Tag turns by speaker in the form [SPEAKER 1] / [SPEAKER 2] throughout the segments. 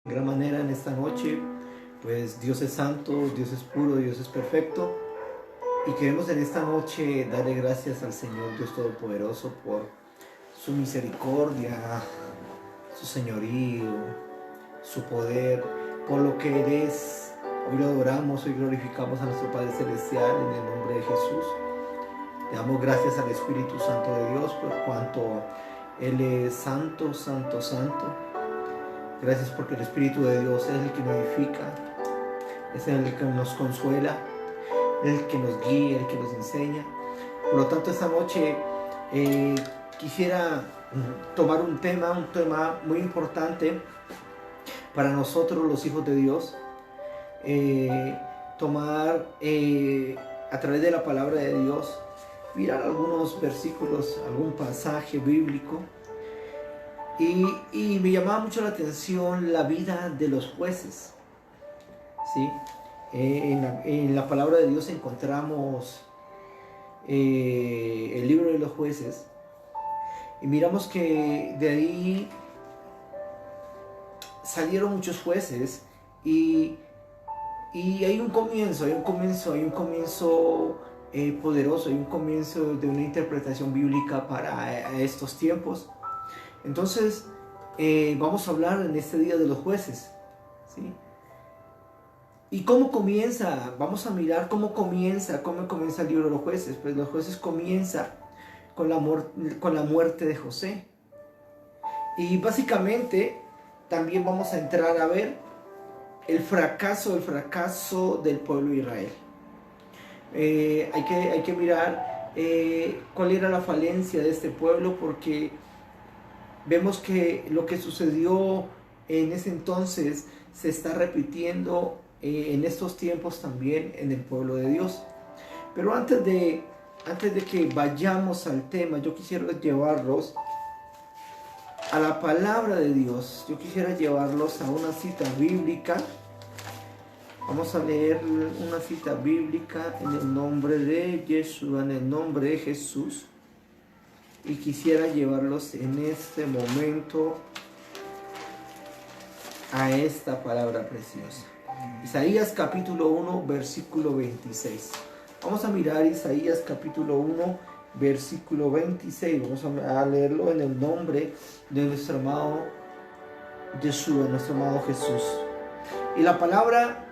[SPEAKER 1] De gran manera en esta noche, pues Dios es santo, Dios es puro, Dios es perfecto, y queremos en esta noche darle gracias al Señor Dios Todopoderoso por su misericordia, su señorío, su poder, por lo que Él es. Hoy lo adoramos, hoy glorificamos a nuestro Padre Celestial en el nombre de Jesús. Le damos gracias al Espíritu Santo de Dios por cuanto Él es santo, santo, santo. Gracias porque el Espíritu de Dios es el que nos edifica, es el que nos consuela, el que nos guía, el que nos enseña. Por lo tanto, esta noche quisiera tomar un tema muy importante para nosotros los hijos de Dios. Tomar a través de la palabra de Dios, mirar algunos versículos, algún pasaje bíblico. Y me llamaba mucho la atención la vida de los jueces, ¿sí? En la palabra de Dios encontramos el libro de los jueces y miramos que de ahí salieron muchos jueces y hay un comienzo poderoso, hay un comienzo de una interpretación bíblica para estos tiempos. Entonces, vamos a hablar en este día de los jueces, ¿sí? ¿Y cómo comienza? Vamos a mirar cómo comienza el libro de los jueces. Pues los jueces comienza con la muerte de José. Y básicamente también vamos a entrar a ver el fracaso del pueblo de Israel. Hay que mirar cuál era la falencia de este pueblo, porque vemos que lo que sucedió en ese entonces se está repitiendo en estos tiempos también en el pueblo de Dios. Pero antes de que vayamos al tema, yo quisiera llevarlos a la palabra de Dios. Yo quisiera llevarlos a una cita bíblica. Vamos a leer una cita bíblica en el nombre de Yeshua, en el nombre de Jesús. Y quisiera llevarlos en este momento a esta palabra preciosa. Isaías capítulo 1, versículo 26. Vamos a mirar Isaías capítulo 1, versículo 26. Vamos a leerlo en el nombre de nuestro amado Yeshua, nuestro amado Jesús. Y la palabra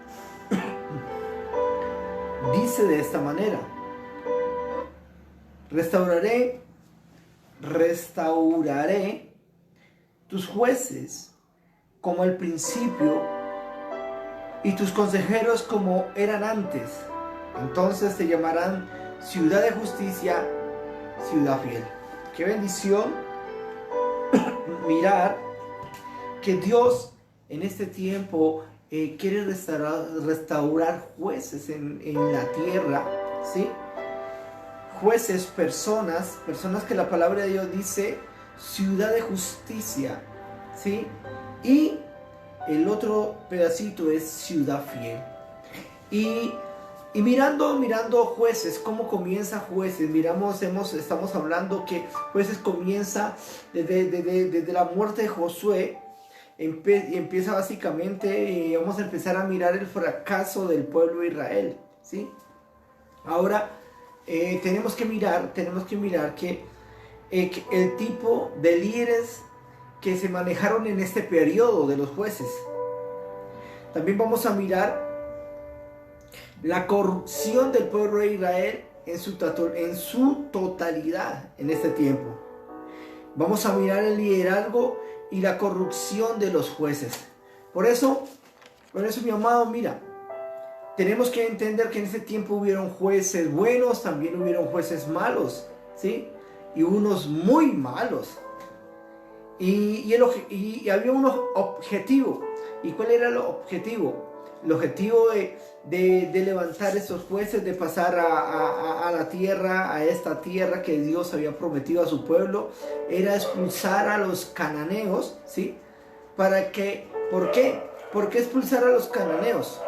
[SPEAKER 1] dice de esta manera: restauraré tus jueces como al principio y tus consejeros como eran antes. Entonces te llamarán ciudad de justicia, ciudad fiel. Qué bendición mirar que Dios en este tiempo quiere restaurar jueces en la tierra, ¿sí? Jueces, personas que la palabra de Dios dice ciudad de justicia, ¿sí? Y el otro pedacito es ciudad fiel. Y mirando jueces, ¿cómo comienza jueces? Estamos hablando que jueces comienza desde la muerte de Josué. Empieza básicamente, vamos a empezar a mirar el fracaso del pueblo de Israel, ¿sí? Ahora, tenemos que mirar que el tipo de líderes que se manejaron en este periodo de los jueces. También vamos a mirar la corrupción del pueblo de Israel en su totalidad en este tiempo. Vamos a mirar el liderazgo y la corrupción de los jueces. Por eso mi amado, mira, tenemos que entender que en ese tiempo hubieron jueces buenos, también hubieron jueces malos, ¿sí? Y unos muy malos. Y había un objetivo. ¿Y cuál era el objetivo? El objetivo de levantar esos jueces, de pasar a la tierra, a esta tierra que Dios había prometido a su pueblo, era expulsar a los cananeos, ¿sí? ¿Por qué? ¿Por qué expulsar a los cananeos?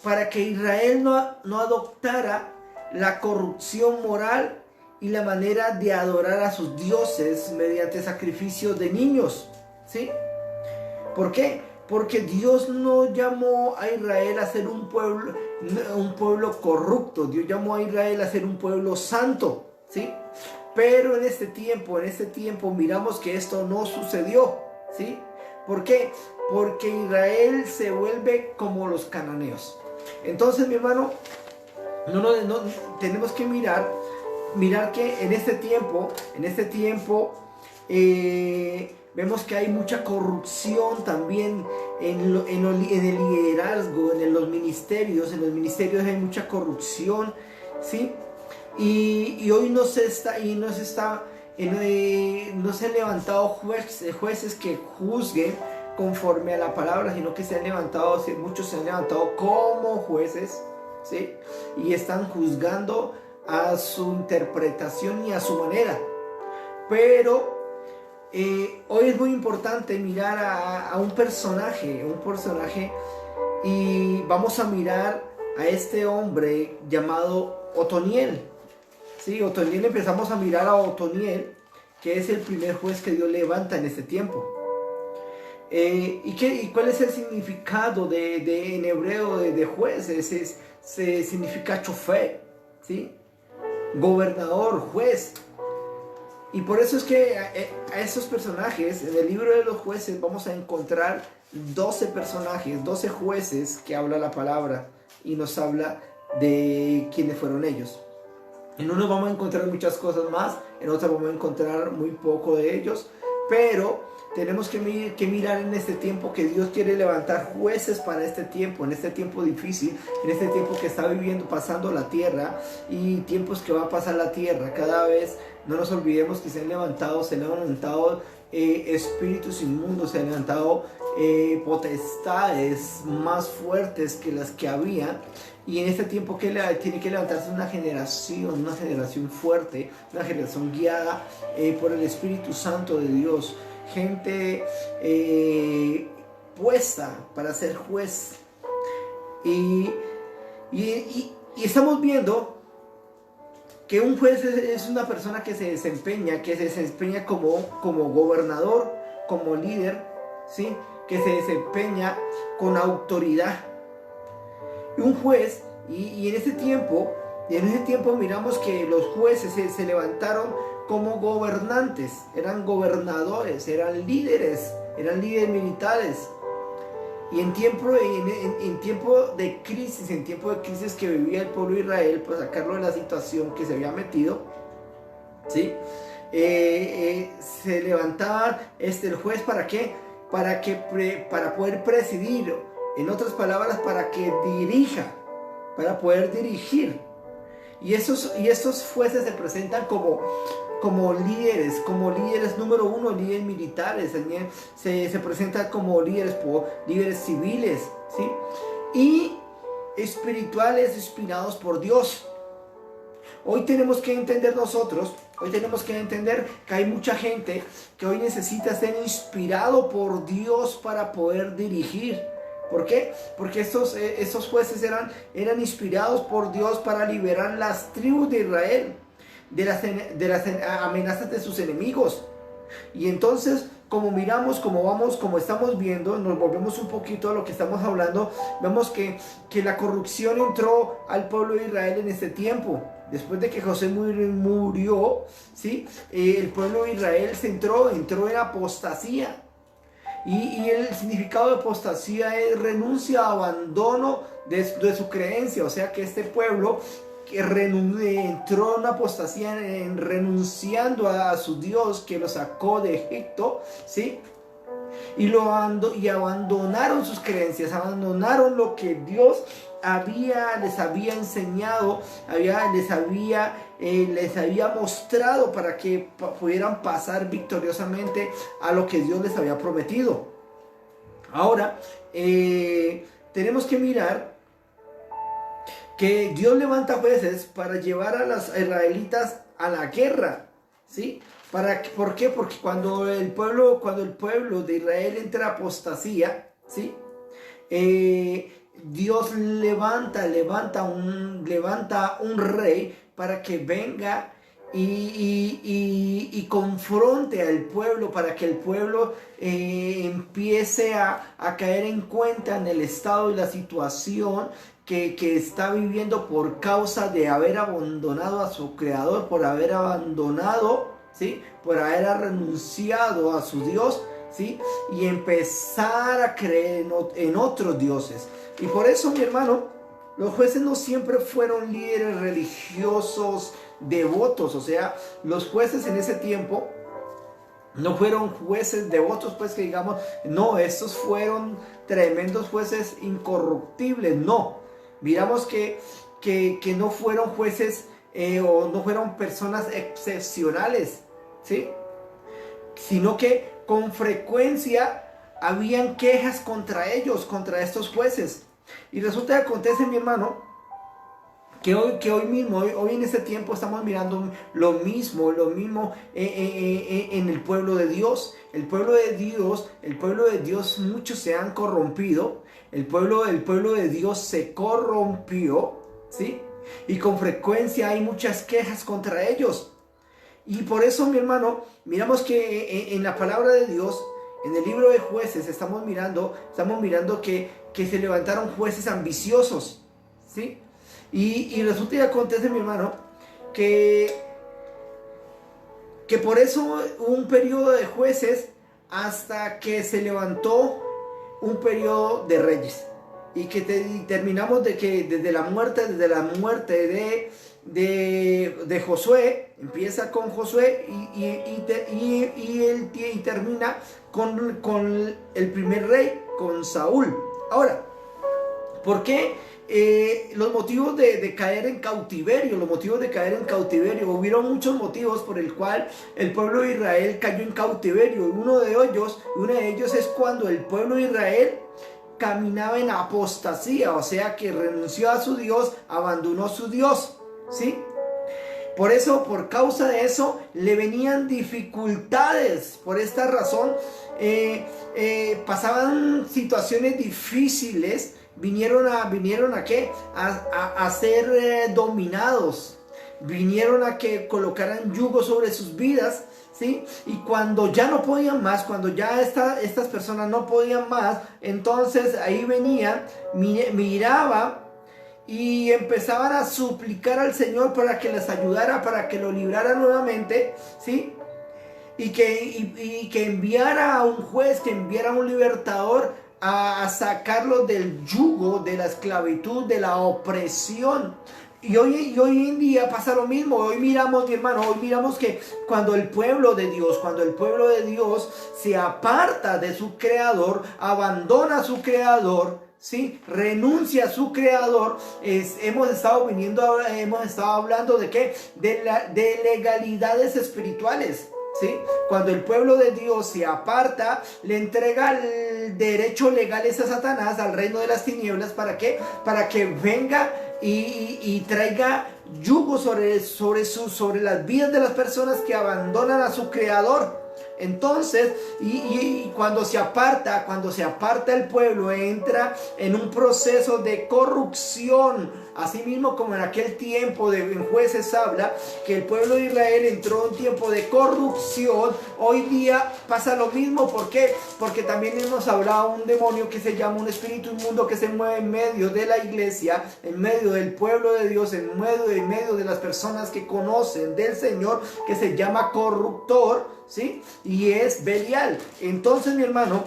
[SPEAKER 1] Para que Israel no adoptara la corrupción moral y la manera de adorar a sus dioses mediante sacrificios de niños. ¿sí? ¿Por qué? Porque Dios no llamó a Israel a ser un pueblo corrupto. Dios llamó a Israel a ser un pueblo santo, ¿sí? Pero en este tiempo miramos que esto no sucedió, ¿sí? ¿Por qué? Porque Israel se vuelve como los cananeos. Entonces, mi hermano, no tenemos que mirar que en este tiempo, vemos que hay mucha corrupción también en el liderazgo, en los ministerios. En los ministerios hay mucha corrupción, ¿sí? Y hoy no se han levantado jueces que juzguen conforme a la palabra, sino que muchos se han levantado como jueces, ¿sí? Y están juzgando a su interpretación y a su manera. Pero hoy es muy importante mirar a un personaje, y vamos a mirar a este hombre llamado Otoniel. Sí, Otoniel, empezamos a mirar a Otoniel, que es el primer juez que Dios levanta en este tiempo. ¿Y cuál es el significado en hebreo de jueces? Significa chofer, ¿sí? Gobernador, juez. Y por eso es que a esos personajes, en el libro de los jueces, vamos a encontrar 12 personajes, 12 jueces que habla la palabra y nos habla de quiénes fueron ellos. En uno vamos a encontrar muchas cosas más, en otro vamos a encontrar muy poco de ellos, pero tenemos que mirar en este tiempo que Dios quiere levantar jueces para este tiempo, en este tiempo difícil, en este tiempo que está pasando la tierra y tiempos que va a pasar la tierra. Cada vez no nos olvidemos que se han levantado espíritus inmundos, se han levantado potestades más fuertes que las que había. Y en este tiempo tiene que levantarse una generación fuerte, una generación guiada por el Espíritu Santo de Dios. Gente puesta para ser juez. Y estamos viendo que un juez es una persona que se desempeña como gobernador, como líder, ¿sí? Que se desempeña con autoridad. Y un juez, y en ese tiempo miramos que los jueces se levantaron como gobernantes, eran gobernadores, eran líderes militares. Y en tiempo de crisis que vivía el pueblo de Israel, pues sacarlo de la situación que se había metido, ¿sí? Se levantaba el juez, ¿para qué? Para poder presidir, en otras palabras, para poder dirigir. Y estos jueces se presentan como líderes número uno, líderes militares, se presentan como líderes civiles, ¿sí? Y espirituales inspirados por Dios. Hoy tenemos que entender que hay mucha gente que hoy necesita ser inspirado por Dios para poder dirigir. ¿Por qué? Porque estos jueces eran inspirados por Dios para liberar las tribus de Israel de las amenazas de sus enemigos. Y entonces, como estamos viendo, nos volvemos un poquito a lo que estamos hablando, vemos que la corrupción entró al pueblo de Israel en este tiempo. Después de que José murió, ¿sí? El pueblo de Israel entró en apostasía. Y el significado de apostasía es renuncia, abandono de su creencia. O sea que este pueblo que entró en una apostasía, renunciando a su Dios que lo sacó de Egipto, ¿sí? Y abandonaron sus creencias, abandonaron lo que Dios les había enseñado, les había mostrado para que pudieran pasar victoriosamente a lo que Dios les había prometido. Ahora, tenemos que mirar que Dios levanta jueces para llevar a los israelitas a la guerra, ¿sí? ¿Por qué? Porque cuando el pueblo de Israel entra a apostasía, ¿sí? Dios levanta un rey para que venga y confronte al pueblo para que el pueblo empiece a caer en cuenta en el estado y la situación que está viviendo por causa de haber abandonado a su creador, por haber abandonado, ¿sí? Por haber renunciado a su Dios, ¿sí? Y empezar a creer en otros dioses. Y por eso, mi hermano, los jueces no siempre fueron líderes religiosos devotos. O sea, los jueces en ese tiempo no fueron jueces devotos, pues que digamos, no, estos fueron tremendos jueces incorruptibles, no. Miramos que no fueron jueces o no fueron personas excepcionales, ¿sí? Sino que con frecuencia habían quejas contra ellos, contra estos jueces. Y resulta que acontece, mi hermano, que hoy mismo, hoy en este tiempo estamos mirando lo mismo en el pueblo de Dios. El pueblo de Dios, muchos se han corrompido. El pueblo de Dios se corrompió, ¿sí? Y con frecuencia hay muchas quejas contra ellos. Y por eso, mi hermano, miramos que en la palabra de Dios, en el libro de Jueces, estamos mirando que se levantaron jueces ambiciosos, ¿sí? Y resulta y acontece, mi hermano, que por eso hubo un periodo de jueces hasta que se levantó un periodo de reyes. Y que terminamos de que desde la muerte de Josué, empieza con Josué y termina con el primer rey, con Saúl. Ahora, ¿por qué los motivos de caer en cautiverio? Hubieron muchos motivos por el cual el pueblo de Israel cayó en cautiverio. Uno de ellos es cuando el pueblo de Israel caminaba en apostasía, o sea que renunció a su Dios, abandonó su Dios, ¿sí? Por eso, por causa de eso, le venían dificultades. Por esta razón, pasaban situaciones difíciles. Vinieron a ¿qué? A ser dominados. Vinieron a que colocaran yugo sobre sus vidas, ¿sí? Y cuando ya no podían más, cuando ya estas personas no podían más, entonces ahí venía, miraba y empezaban a suplicar al Señor para que les ayudara, para que lo librara nuevamente, ¿sí? Y que enviara a un juez, que enviara a un libertador a sacarlos del yugo, de la esclavitud, de la opresión. Y hoy en día pasa lo mismo. Hoy miramos, mi hermano, que cuando el pueblo de Dios se aparta de su creador, abandona a su creador, ¿sí? Renuncia a su creador, hemos estado hablando de qué, de legalidades espirituales, ¿sí? Cuando el pueblo de Dios se aparta, le entrega el derecho legales a Satanás, al reino de las tinieblas. ¿Para qué? Para que venga y traiga yugo sobre las vidas de las personas que abandonan a su creador. Entonces, y cuando se aparta el pueblo, entra en un proceso de corrupción. Así mismo como en aquel tiempo en Jueces habla que el pueblo de Israel entró en un tiempo de corrupción. Hoy día pasa lo mismo. ¿Por qué? Porque también hemos hablado de un demonio que se llama un espíritu inmundo, que se mueve en medio de la iglesia, en medio del pueblo de Dios, en medio de las personas que conocen del Señor, que se llama corruptor, ¿sí? Y es Belial. Entonces, mi hermano,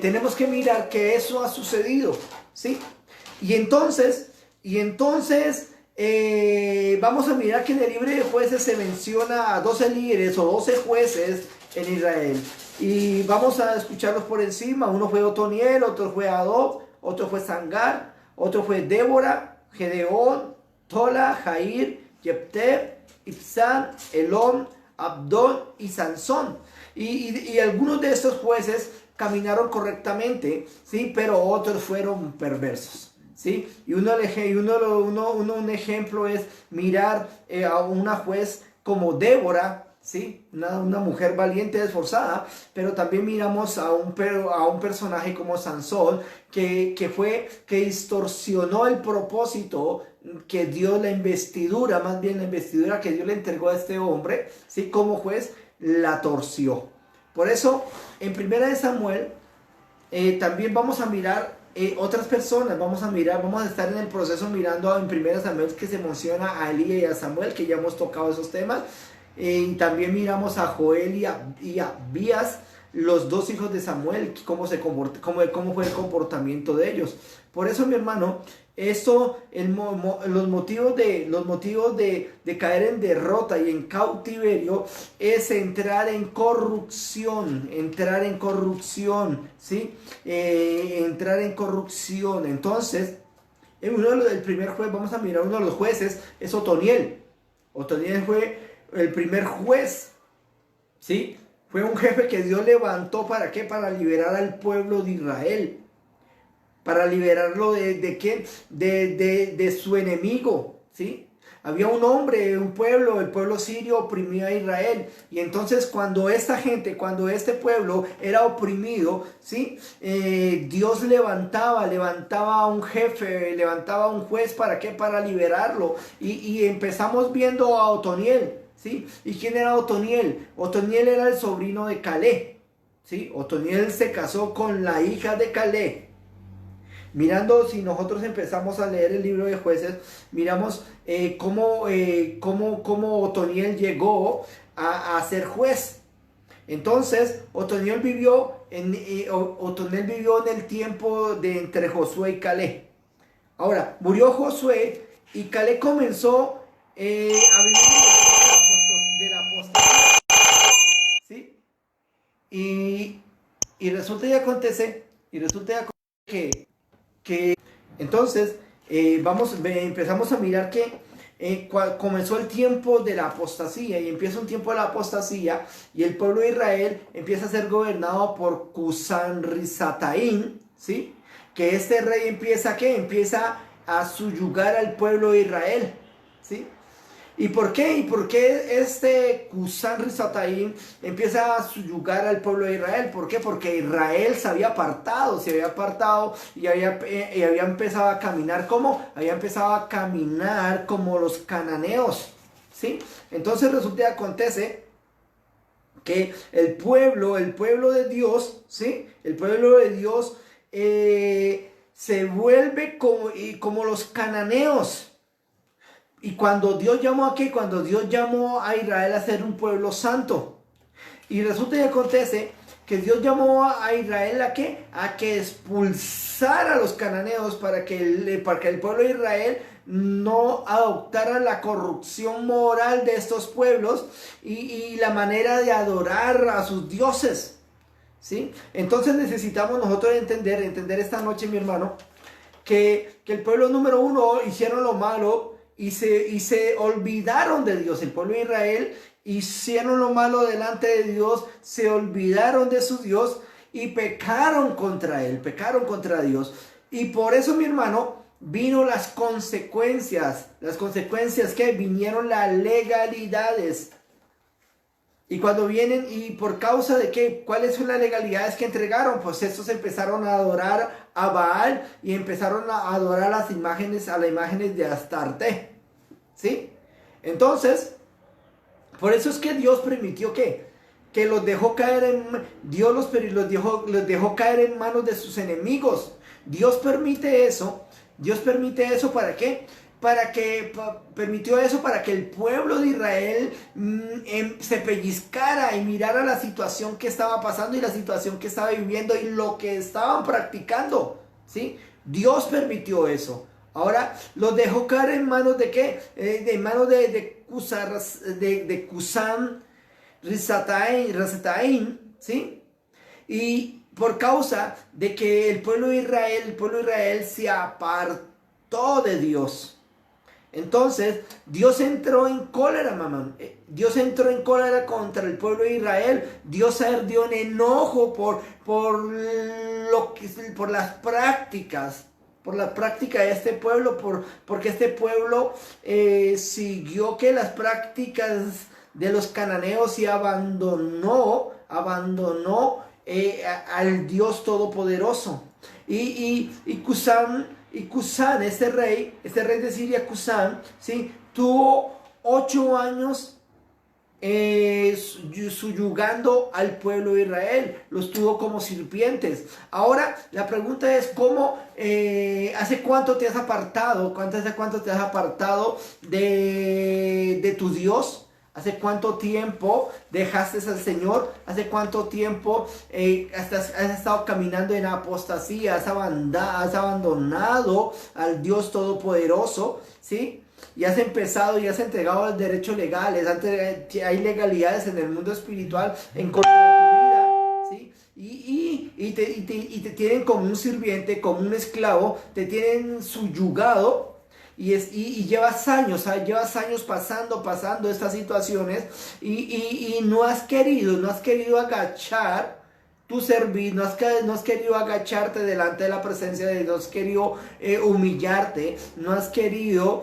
[SPEAKER 1] tenemos que mirar que eso ha sucedido, ¿sí? Y entonces vamos a mirar que en el libro de Jueces se menciona a 12 líderes o 12 jueces en Israel. Y vamos a escucharlos por encima. Uno fue Otoniel, otro fue Adob, otro fue Sangar, otro fue Débora, Gedeón, Tola, Jair, Jepté, Ibsán, Elón, Abdón y Sansón. Y algunos de estos jueces caminaron correctamente, ¿sí? Pero otros fueron perversos, ¿sí? Y un ejemplo es mirar a una juez como Débora, ¿sí? Una mujer valiente, esforzada. Pero también miramos a un personaje como Sansón, que distorsionó el propósito que Dios, la investidura, más bien la investidura que Dios le entregó a este hombre, ¿sí? Como juez, la torció. Por eso, en Primera de Samuel, también vamos a mirar otras personas, vamos a estar en el proceso mirando en Primera Samuel que se menciona a Elías y a Samuel, que ya hemos tocado esos temas, y también miramos a Joel y a Abías, los dos hijos de Samuel, cómo fue el comportamiento de ellos. Por eso, mi hermano, los motivos de caer en derrota y en cautiverio es entrar en corrupción, ¿sí? Entrar en corrupción. Entonces, el primer juez, vamos a mirar uno de los jueces, es Otoniel. Otoniel fue el primer juez, ¿sí? Fue un jefe que Dios levantó, ¿para qué? Para liberar al pueblo de Israel. Para liberarlo ¿de qué? De su enemigo, ¿sí? Había un hombre, el pueblo sirio oprimía a Israel. Y entonces cuando este pueblo era oprimido, ¿sí? Dios levantaba a un jefe, levantaba a un juez, ¿para qué? Para liberarlo. Y empezamos viendo a Otoniel, ¿sí? ¿Y quién era Otoniel? Otoniel era el sobrino de Caleb, ¿sí? Otoniel se casó con la hija de Caleb. Mirando, si nosotros empezamos a leer el libro de Jueces, miramos cómo Otoniel llegó a ser juez. Entonces, Otoniel vivió en el tiempo de entre Josué y Caleb. Ahora, murió Josué y Caleb comenzó a vivir de la apostasía, ¿sí? Y resulta y acontece que entonces empezamos a mirar que comenzó el tiempo de la apostasía, y empieza un tiempo de la apostasía, y el pueblo de Israel empieza a ser gobernado por Cusán Risataín, ¿sí? Que este rey empieza a subyugar al pueblo de Israel, ¿sí? ¿Y por qué? ¿Y por qué este Cusán Risataín empieza a subyugar al pueblo de Israel? ¿Por qué? Porque Israel se había apartado y había empezado a caminar ¿cómo? Había empezado a caminar como los cananeos, ¿sí? Entonces resulta y acontece que el pueblo de Dios, ¿sí? El pueblo de Dios se vuelve como los cananeos. Y cuando Dios llamó a Israel a ser un pueblo santo. Y resulta y acontece que Dios llamó a Israel ¿a qué? A que expulsara a los cananeos para que el pueblo de Israel no adoptara la corrupción moral de estos pueblos y la manera de adorar a sus dioses, ¿sí? Entonces necesitamos nosotros entender esta noche, mi hermano, que el pueblo número uno hicieron lo malo y se olvidaron de Dios. El pueblo de Israel hicieron lo malo delante de Dios, se olvidaron de su Dios y pecaron contra Dios. Y por eso, mi hermano, vino las consecuencias que vinieron las legalidades. Y cuando vienen, y por causa de qué, ¿cuáles son las legalidades que entregaron? Pues estos empezaron a adorar a Baal y empezaron a adorar a las imágenes de Astarte, ¿sí? Entonces, por eso es que Dios permitió que los dejó caer los dejó caer en manos de sus enemigos. Dios permite eso. ¿Para qué? Permitió eso para que el pueblo de Israel se pellizcara y mirara la situación que estaba pasando y la situación que estaba viviendo y lo que estaban practicando, ¿sí? Dios permitió eso. Ahora los dejó caer en manos de ¿qué? En manos de Cusán Risataín, ¿sí? Y por causa de que el pueblo de Israel se apartó de Dios. Entonces, Dios entró en cólera, mamá. Dios entró en cólera contra el pueblo de Israel. Dios ardió en enojo por las prácticas. Por la práctica de este pueblo. Porque este pueblo siguió las prácticas de los cananeos y abandonó al Dios Todopoderoso. Y Cusán y Cusán, este rey de Siria, Cusán, ¿sí? Tuvo 8 años suyugando al pueblo de Israel, los tuvo como sirvientes. Ahora la pregunta es cómo, ¿hace cuánto te has apartado? ¿Hace cuánto te has apartado de tu Dios? ¿Hace cuánto tiempo dejaste al Señor? ¿Hace cuánto tiempo has estado caminando en apostasía? ¿Has abandonado al Dios Todopoderoso? ¿Sí? Y has empezado y has entregado los derechos legales. Hay legalidades en el mundo espiritual en contra de tu vida, ¿sí? Y te tienen como un sirviente, como un esclavo, te tienen subyugado. Y llevas años pasando estas situaciones y no has querido agachar tu servir, no has querido agacharte delante de la presencia de Dios, no has querido humillarte, no has querido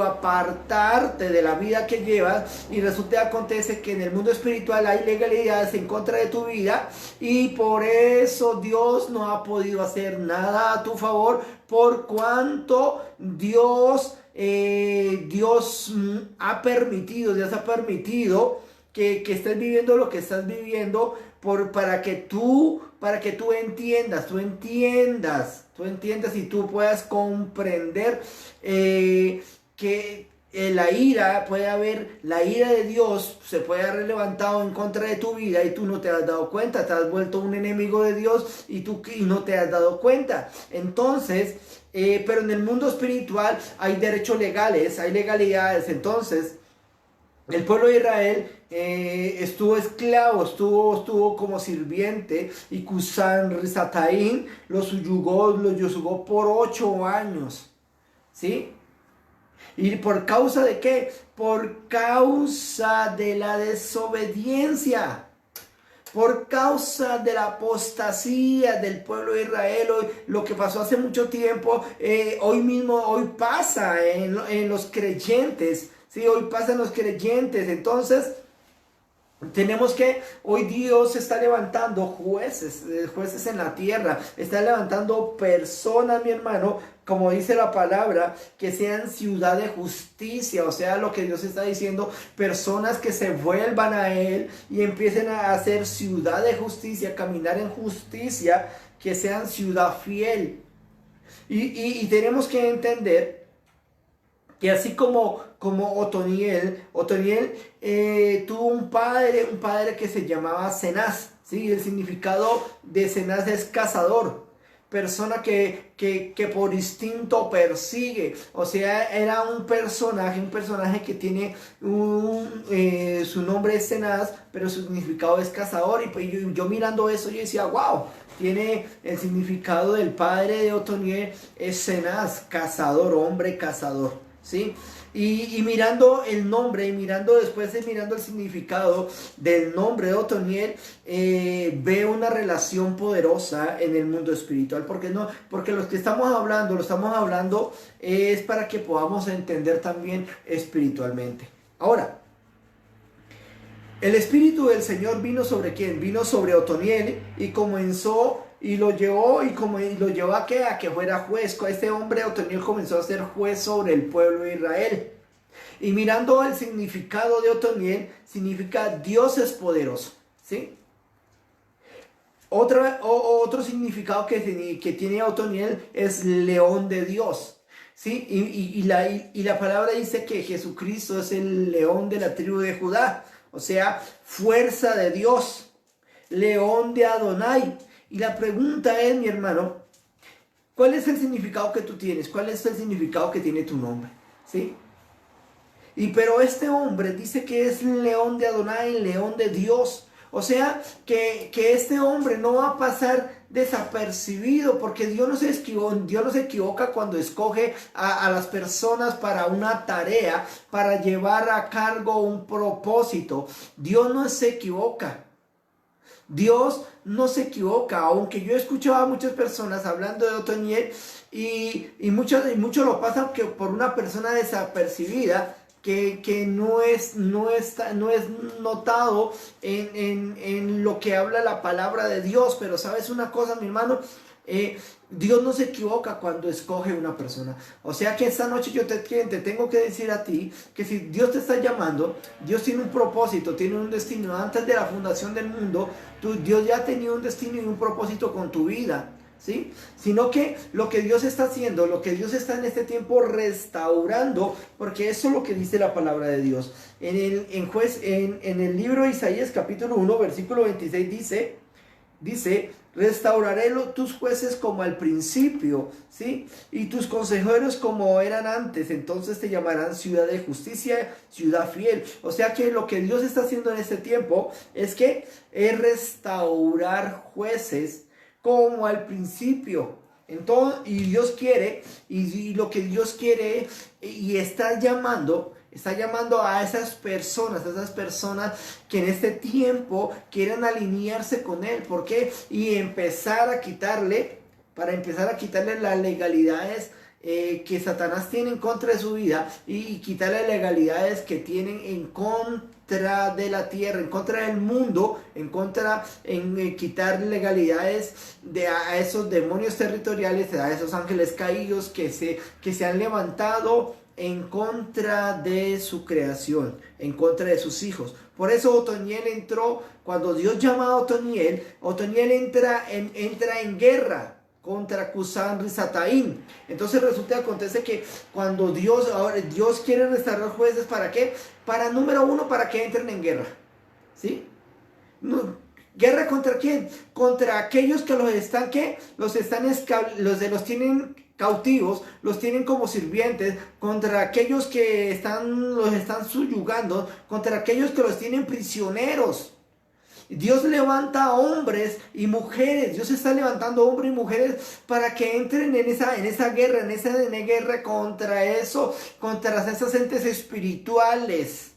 [SPEAKER 1] apartarte de la vida que llevas, y resulta que acontece que en el mundo espiritual hay legalidades en contra de tu vida, y por eso Dios no ha podido hacer nada a tu favor, por cuanto Dios ha permitido que estés viviendo lo que estás viviendo para que tú entiendas y tú puedas comprender que la ira de Dios se puede haber levantado en contra de tu vida y tú no te has dado cuenta, te has vuelto un enemigo de Dios y no te has dado cuenta. Entonces, pero en el mundo espiritual hay derechos legales, hay legalidades. Entonces, el pueblo de Israel estuvo esclavo, estuvo como sirviente, y Cusán Risataín los subyugó por 8 años, ¿sí? ¿Y por causa de qué? Por causa de la desobediencia, por causa de la apostasía del pueblo de Israel. Hoy, lo que pasó hace mucho tiempo, hoy pasa en los creyentes. Sí, hoy pasan los creyentes. Entonces, hoy Dios está levantando jueces en la tierra, está levantando personas, mi hermano, como dice la palabra, que sean ciudad de justicia. O sea, lo que Dios está diciendo, personas que se vuelvan a Él y empiecen a hacer ciudad de justicia, caminar en justicia, que sean ciudad fiel. Y tenemos que entender que así como Otoniel tuvo un padre que se llamaba Cenaz, ¿sí? El significado de Cenaz es cazador, persona que por instinto persigue. O sea, era un personaje que tiene su nombre es Cenaz, pero su significado es cazador. Y pues yo mirando eso, yo decía, wow, tiene el significado del padre de Otoniel, es Cenaz, cazador, hombre cazador, ¿sí? Y mirando el nombre, mirando el significado del nombre de Otoniel, veo una relación poderosa en el mundo espiritual. Porque lo que estamos hablando es para que podamos entender también espiritualmente. Ahora, el Espíritu del Señor vino sobre ¿quién? Vino sobre Otoniel y comenzó y lo llevó a que fuera juez. Este hombre Otoniel comenzó a ser juez sobre el pueblo de Israel. Y mirando el significado de Otoniel, significa Dios es poderoso, ¿sí? Otro significado que tiene Otoniel es león de Dios, ¿sí? Y la palabra dice que Jesucristo es el león de la tribu de Judá, o sea, fuerza de Dios, león de Adonai. Y la pregunta es, mi hermano, ¿cuál es el significado que tú tienes? ¿Cuál es el significado que tiene tu nombre? ¿Sí? Pero este hombre dice que es león de Adonai, león de Dios. O sea, que este hombre no va a pasar desapercibido, porque Dios no se equivoca cuando escoge a las personas para una tarea, para llevar a cargo un propósito. Dios no se equivoca. Dios no se equivoca, aunque yo escuchaba a muchas personas hablando de Otoniel y muchos lo pasan que por una persona desapercibida, que no es notado en lo que habla la palabra de Dios. Pero sabes una cosa, mi hermano, Dios no se equivoca cuando escoge una persona. O sea que esta noche yo te tengo que decir a ti que si Dios te está llamando, Dios tiene un propósito, tiene un destino. Antes de la fundación del mundo, Dios ya tenía un destino y un propósito con tu vida. ¿Sí? Sino que lo que Dios está haciendo, lo que Dios está en este tiempo restaurando, porque eso es lo que dice la palabra de Dios. En el libro de Isaías capítulo 1, versículo 26 dice, restauraré tus jueces como al principio, ¿sí? Y tus consejeros como eran antes, entonces te llamarán ciudad de justicia, ciudad fiel. O sea que lo que Dios está haciendo en este tiempo es restaurar jueces como al principio. Entonces, y Dios quiere, y lo que Dios quiere, y está llamando a esas personas que en este tiempo quieren alinearse con Él. ¿Por qué? Y empezar a quitarle las legalidades que Satanás tiene en contra de su vida, y quitarle legalidades que tienen en contra de la tierra, en contra del mundo, quitar legalidades a esos demonios territoriales, a esos ángeles caídos que se han levantado en contra de su creación, en contra de sus hijos. Por eso Otoniel entró, cuando Dios llama a Otoniel entra en guerra contra Cusán Risataín. Entonces resulta que acontece que cuando Dios quiere restaurar jueces, ¿para qué? Número uno, para que entren en guerra, ¿sí? No, ¿guerra contra quién? Contra aquellos que los tienen cautivos, los tienen como sirvientes, contra aquellos que los están subyugando, contra aquellos que los tienen prisioneros. Dios levanta a hombres y mujeres. Dios está levantando hombres y mujeres para que entren en esa guerra contra esas entes espirituales,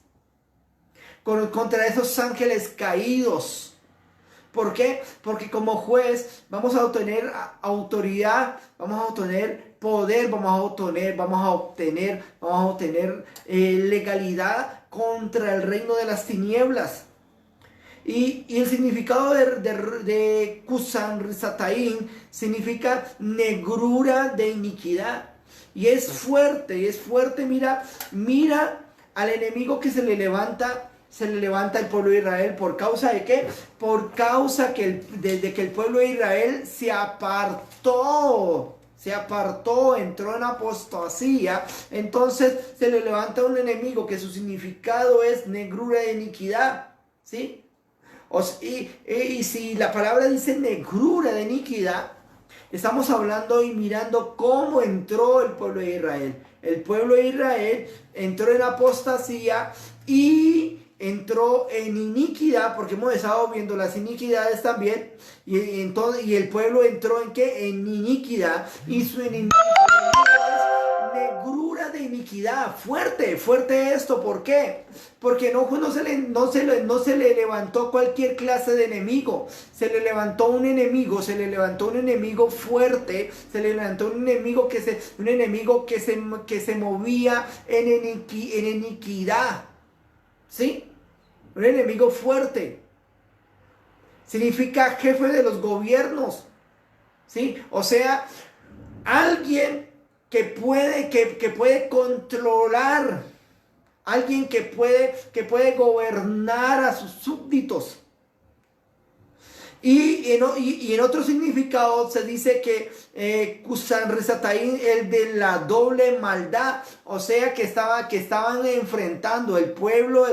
[SPEAKER 1] contra esos ángeles caídos. ¿Por qué? Porque como juez vamos a obtener autoridad, vamos a obtener poder, vamos a obtener legalidad contra el reino de las tinieblas. Y el significado de Cusán Risataín significa negrura de iniquidad. Y es fuerte, mira al enemigo que se le levanta el pueblo de Israel. ¿Por causa de qué? Por causa de que el pueblo de Israel se apartó, entró en apostasía. Entonces se le levanta un enemigo que su significado es negrura de iniquidad, ¿sí? Y si la palabra dice negrura de iniquidad, estamos hablando y mirando cómo entró el pueblo de Israel. El pueblo de Israel entró en apostasía y entró en iniquidad, porque hemos estado viendo las iniquidades también, y el pueblo entró en ¿qué? En iniquidad, y su enemigo es negrura de iniquidad. Fuerte esto. ¿Por qué? Porque no se le levantó cualquier clase de enemigo. Se le levantó un enemigo fuerte, se le levantó un enemigo que se movía en iniquidad, ¿sí? Un enemigo fuerte. Significa jefe de los gobiernos, ¿sí? O sea, alguien que puede controlar, alguien que puede gobernar a sus súbditos. Y en otro significado se dice que Cusán Risataín, el de la doble maldad, o sea que estaban enfrentando este pueblo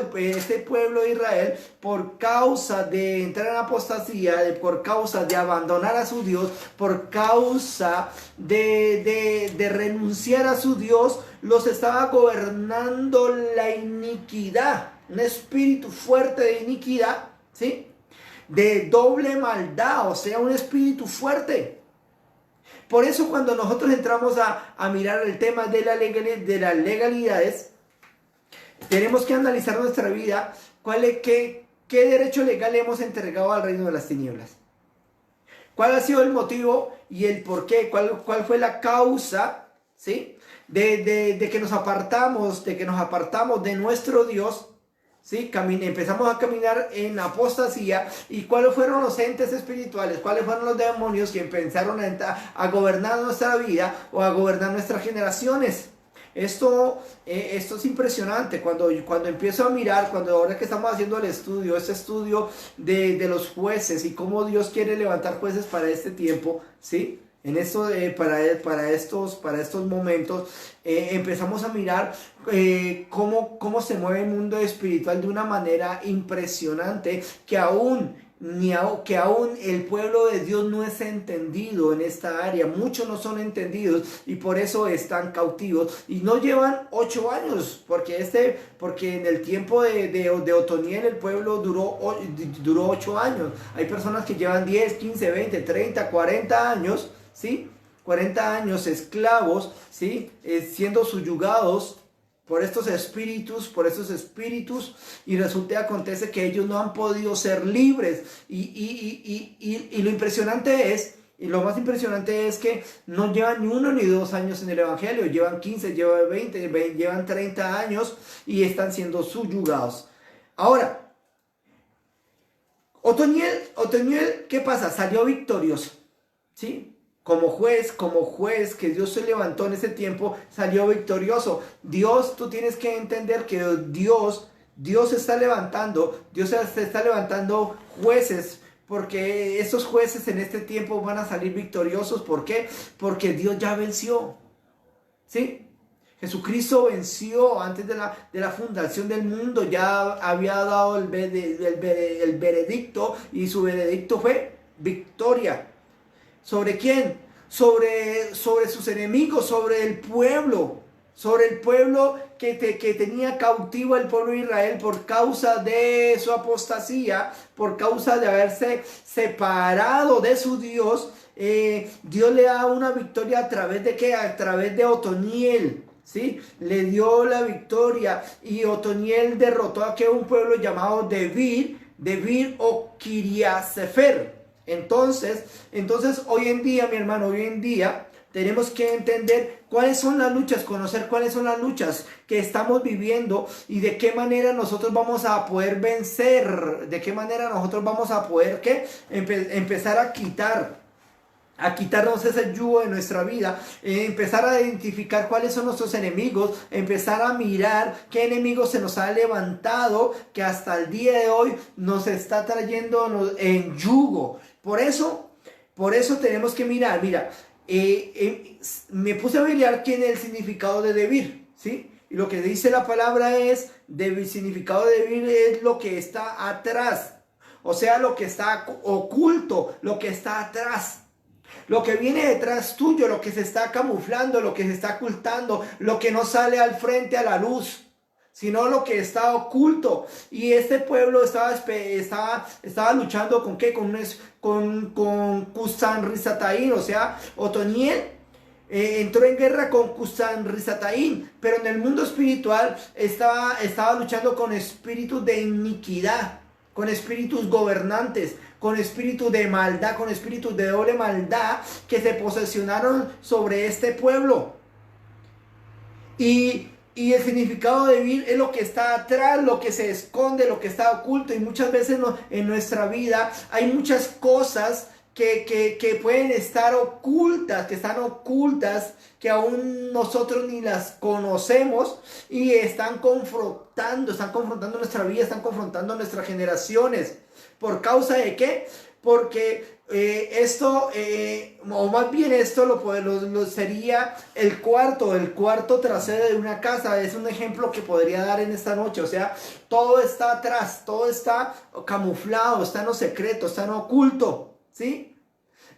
[SPEAKER 1] de Israel por causa de entrar en apostasía, por causa de abandonar a su Dios, por causa de renunciar a su Dios. Los estaba gobernando la iniquidad, un espíritu fuerte de iniquidad, ¿sí? De doble maldad, o sea, un espíritu fuerte. Por eso cuando nosotros entramos a mirar el tema de las legalidades, tenemos que analizar nuestra vida, qué derecho legal hemos entregado al reino de las tinieblas. ¿Cuál ha sido el motivo y el por qué? ¿Cuál fue la causa, ¿sí? de que nos apartamos de nuestro Dios, ¿sí? Empezamos a caminar en apostasía. ¿Y cuáles fueron los entes espirituales? ¿Cuáles fueron los demonios que empezaron a gobernar nuestra vida o a gobernar nuestras generaciones? Esto es impresionante. Cuando empiezo a mirar, ahora que estamos haciendo el estudio, este estudio de los jueces y cómo Dios quiere levantar jueces para este tiempo, ¿sí? En esto, para estos momentos, empezamos a mirar cómo se mueve el mundo espiritual de una manera impresionante que aún el pueblo de Dios no es entendido en esta área. Muchos no son entendidos y por eso están cautivos y no llevan 8 años, porque en el tiempo de Otoniel el pueblo duró 8 años. Hay personas que llevan 10, 15, 20, 30, 40 años, ¿sí? 40 años esclavos, ¿sí? Siendo subyugados por estos espíritus, y resulta acontece que ellos no han podido ser libres. Y lo impresionante es, y lo más impresionante es que no llevan ni 1 ni 2 años en el evangelio, llevan 15, llevan 20, llevan 30 años y están siendo subyugados. Ahora, Otoniel, ¿qué pasa? Salió victorioso, ¿sí? Como juez que Dios se levantó en ese tiempo, salió victorioso. Tú tienes que entender que Dios se está levantando jueces, porque esos jueces en este tiempo van a salir victoriosos. ¿Por qué? Porque Dios ya venció, ¿sí? Jesucristo venció antes de la fundación del mundo, ya había dado el veredicto, y su veredicto fue victoria. ¿Sobre quién? Sobre sus enemigos, sobre el pueblo que tenía cautivo el pueblo de Israel por causa de su apostasía, por causa de haberse separado de su Dios. Dios le da una victoria ¿a través de qué? A través de Otoniel, ¿sí? Le dio la victoria y Otoniel derrotó a un pueblo llamado Debir o Kiriasefer. Entonces hoy en día, mi hermano, tenemos que entender cuáles son las luchas, conocer cuáles son las luchas que estamos viviendo y de qué manera nosotros vamos a poder vencer, de qué manera nosotros vamos a poder empezar a quitarnos ese yugo de nuestra vida, empezar a identificar cuáles son nuestros enemigos, empezar a mirar qué enemigo se nos ha levantado que hasta el día de hoy nos está trayendo en yugo. Por eso tenemos que mirar. Mira, me puse a mirar quién es el significado de Debir, ¿sí? Y lo que dice la palabra es, el significado de Debir es lo que está atrás, o sea, lo que está oculto, lo que está atrás. Lo que viene detrás tuyo, lo que se está camuflando, lo que se está ocultando, lo que no sale al frente a la luz, sino lo que está oculto. Y este pueblo estaba luchando ¿con qué? Con Cushan-Risataim, o sea, Otoniel entró en guerra con Cushan-Risataim, pero en el mundo espiritual estaba luchando con espíritus de iniquidad, con espíritus gobernantes, con espíritus de maldad, con espíritus de doble maldad que se posesionaron sobre este pueblo. Y el significado de vivir es lo que está atrás, lo que se esconde, lo que está oculto. Y muchas veces en nuestra vida hay muchas cosas que pueden estar ocultas, que están ocultas, que aún nosotros ni las conocemos y están confrontando nuestra vida, están confrontando nuestras generaciones. ¿Por causa de qué? Porque o más bien esto lo sería el cuarto trasero de una casa. Es un ejemplo que podría dar en esta noche. O sea, todo está atrás, todo está camuflado, está en lo secreto, está en lo oculto, ¿sí?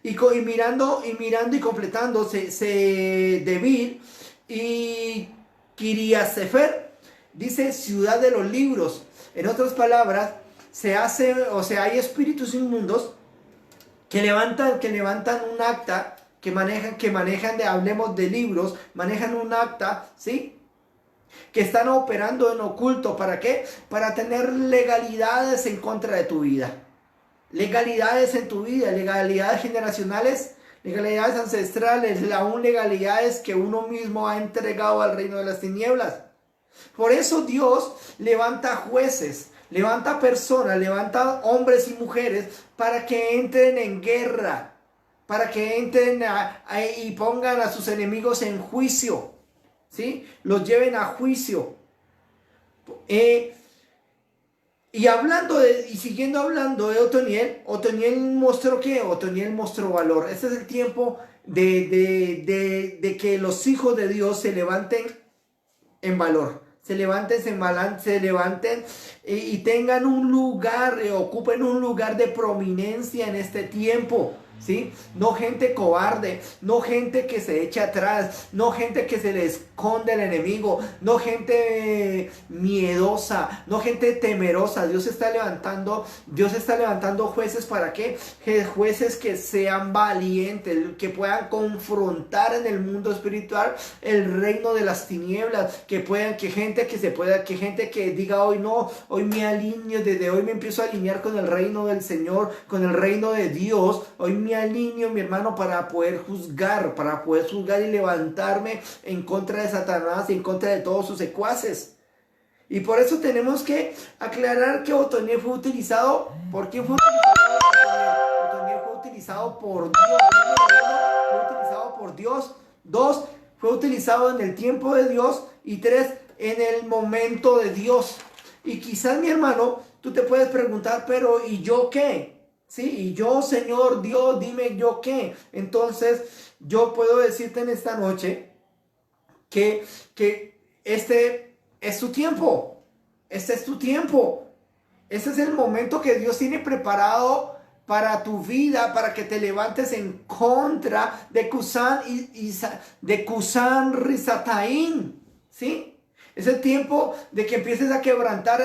[SPEAKER 1] Y mirando y completando Debir y Kiriasefer, dice ciudad de los libros. En otras palabras, hay espíritus inmundos que levantan un acta, que manejan hablemos de libros, manejan un acta, ¿sí? Que están operando en oculto. ¿Para qué? Para tener legalidades en contra de tu vida. Legalidades en tu vida, legalidades generacionales, legalidades ancestrales, aún legalidades que uno mismo ha entregado al reino de las tinieblas. Por eso Dios levanta jueces, levanta personas, levanta hombres y mujeres para que entren en guerra, para que entren y pongan a sus enemigos en juicio, ¿sí? Los lleven a juicio. Y siguiendo hablando de Otoniel, Otoniel mostró ¿qué? Otoniel mostró valor. Este es el tiempo de que los hijos de Dios se levanten en valor. Se levanten y tengan un lugar, ocupen un lugar de prominencia en este tiempo. ¿Sí? No gente cobarde, no gente que se echa atrás, no gente que se le esconde al enemigo, no gente miedosa, no gente temerosa. Dios está levantando jueces. ¿Para qué? Jueces que sean valientes, que puedan confrontar en el mundo espiritual el reino de las tinieblas, que gente que diga hoy no, hoy me alineo, desde hoy me empiezo a alinear con el reino del Señor, con el reino de Dios. Hoy me alineo, mi hermano, para poder juzgar y levantarme en contra de Satanás y en contra de todos sus secuaces. Y por eso tenemos que aclarar que Otoniel fue utilizado. ¿Por quién fue utilizado? Otoniel fue utilizado por Dios. Fue utilizado por Dios. 2, fue utilizado en el tiempo de Dios. Y 3, en el momento de Dios. Y quizás, mi hermano, tú te puedes preguntar, pero ¿y yo qué? Sí, y yo, Señor Dios, dime yo qué. Entonces, yo puedo decirte en esta noche que este es tu tiempo. Este es tu tiempo. Este es el momento que Dios tiene preparado para tu vida, para que te levantes en contra de Cusán Risataín. ¿Sí? Es el tiempo de que empieces a quebrantar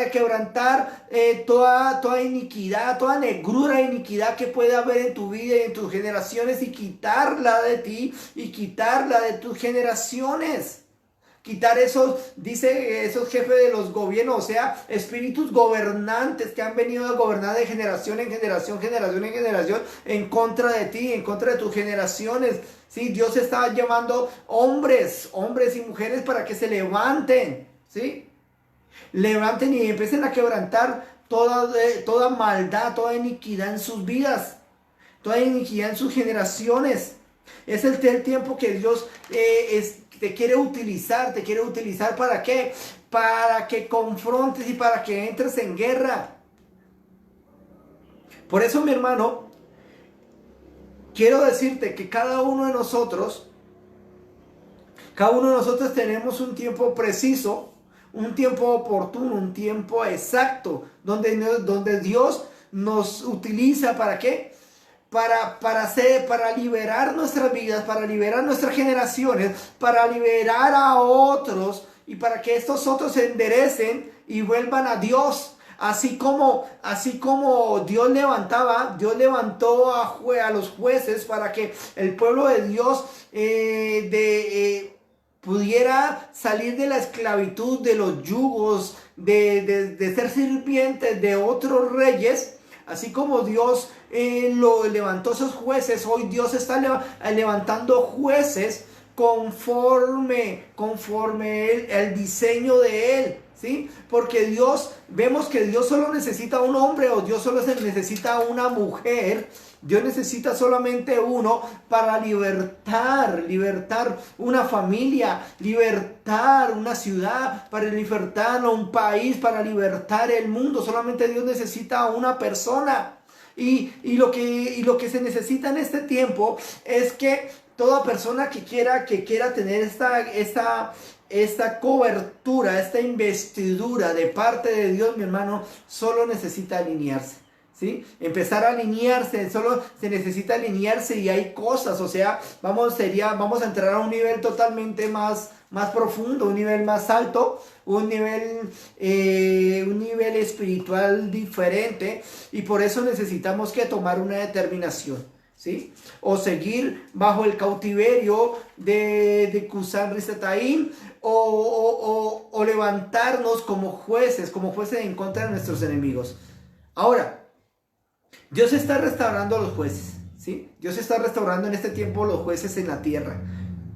[SPEAKER 1] toda iniquidad, toda negrura e iniquidad que puede haber en tu vida y en tus generaciones, y quitarla de ti y quitarla de tus generaciones. Quitar esos jefes de los gobiernos, o sea, espíritus gobernantes que han venido a gobernar de generación en generación, en contra de ti, en contra de tus generaciones. Sí, Dios está llamando hombres y mujeres para que se levanten, ¿sí? Levanten y empiecen a quebrantar toda maldad, toda iniquidad en sus vidas, toda iniquidad en sus generaciones. Es el tiempo que Dios te quiere utilizar. ¿Para qué? Para que confrontes y para que entres en guerra. Por eso, mi hermano, quiero decirte que cada uno de nosotros tenemos un tiempo preciso, un tiempo oportuno, un tiempo exacto, donde Dios nos utiliza. ¿Para qué? Para liberar nuestras vidas, para liberar nuestras generaciones, para liberar a otros y para que estos otros se enderecen y vuelvan a Dios. Así como Dios levantó a los jueces para que el pueblo de Dios pudiera salir de la esclavitud, de los yugos, de ser sirvientes de otros reyes. Así como Dios lo levantó esos jueces, hoy Dios está levantando jueces conforme el diseño de Él, ¿sí? Porque vemos que Dios solo necesita un hombre, o Dios solo necesita una mujer. Dios necesita solamente uno para libertar una familia, libertar una ciudad, para libertar un país, para libertar el mundo. Solamente Dios necesita una persona. Y lo que se necesita en este tiempo es que toda persona que quiera tener esta cobertura, esta investidura de parte de Dios, mi hermano, solo necesita alinearse. ¿Sí? Empezar a alinearse, solo se necesita alinearse, y hay cosas, o sea, vamos a entrar a un nivel totalmente más profundo, un nivel más alto, un nivel espiritual diferente, y por eso necesitamos que tomar una determinación, ¿sí? O seguir bajo el cautiverio de Cusán Risataín, o levantarnos como jueces en contra de nuestros enemigos. Ahora, Dios está restaurando a los jueces, ¿sí? Dios está restaurando en este tiempo los jueces en la tierra,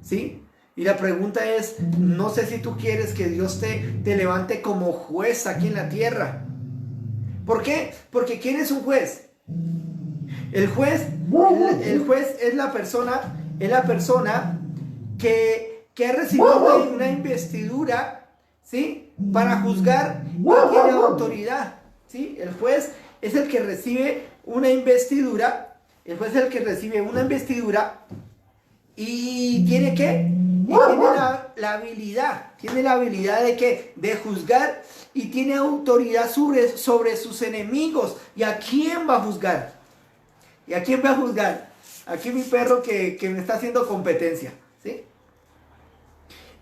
[SPEAKER 1] ¿sí? Y la pregunta es, no sé si tú quieres que Dios te levante como juez aquí en la tierra. ¿Por qué? Porque ¿quién es un juez? El juez es la persona que ha recibido una investidura, ¿sí? Para juzgar y tiene autoridad, ¿sí? El juez es el que recibe una investidura. El juez es el que recibe una investidura y tiene ¿qué? Y tiene la habilidad de ¿qué? De juzgar, y tiene autoridad sobre sus enemigos. ¿Y a quién va a juzgar? ¿Y a quién va a juzgar? Aquí mi perro que me está haciendo competencia, ¿sí?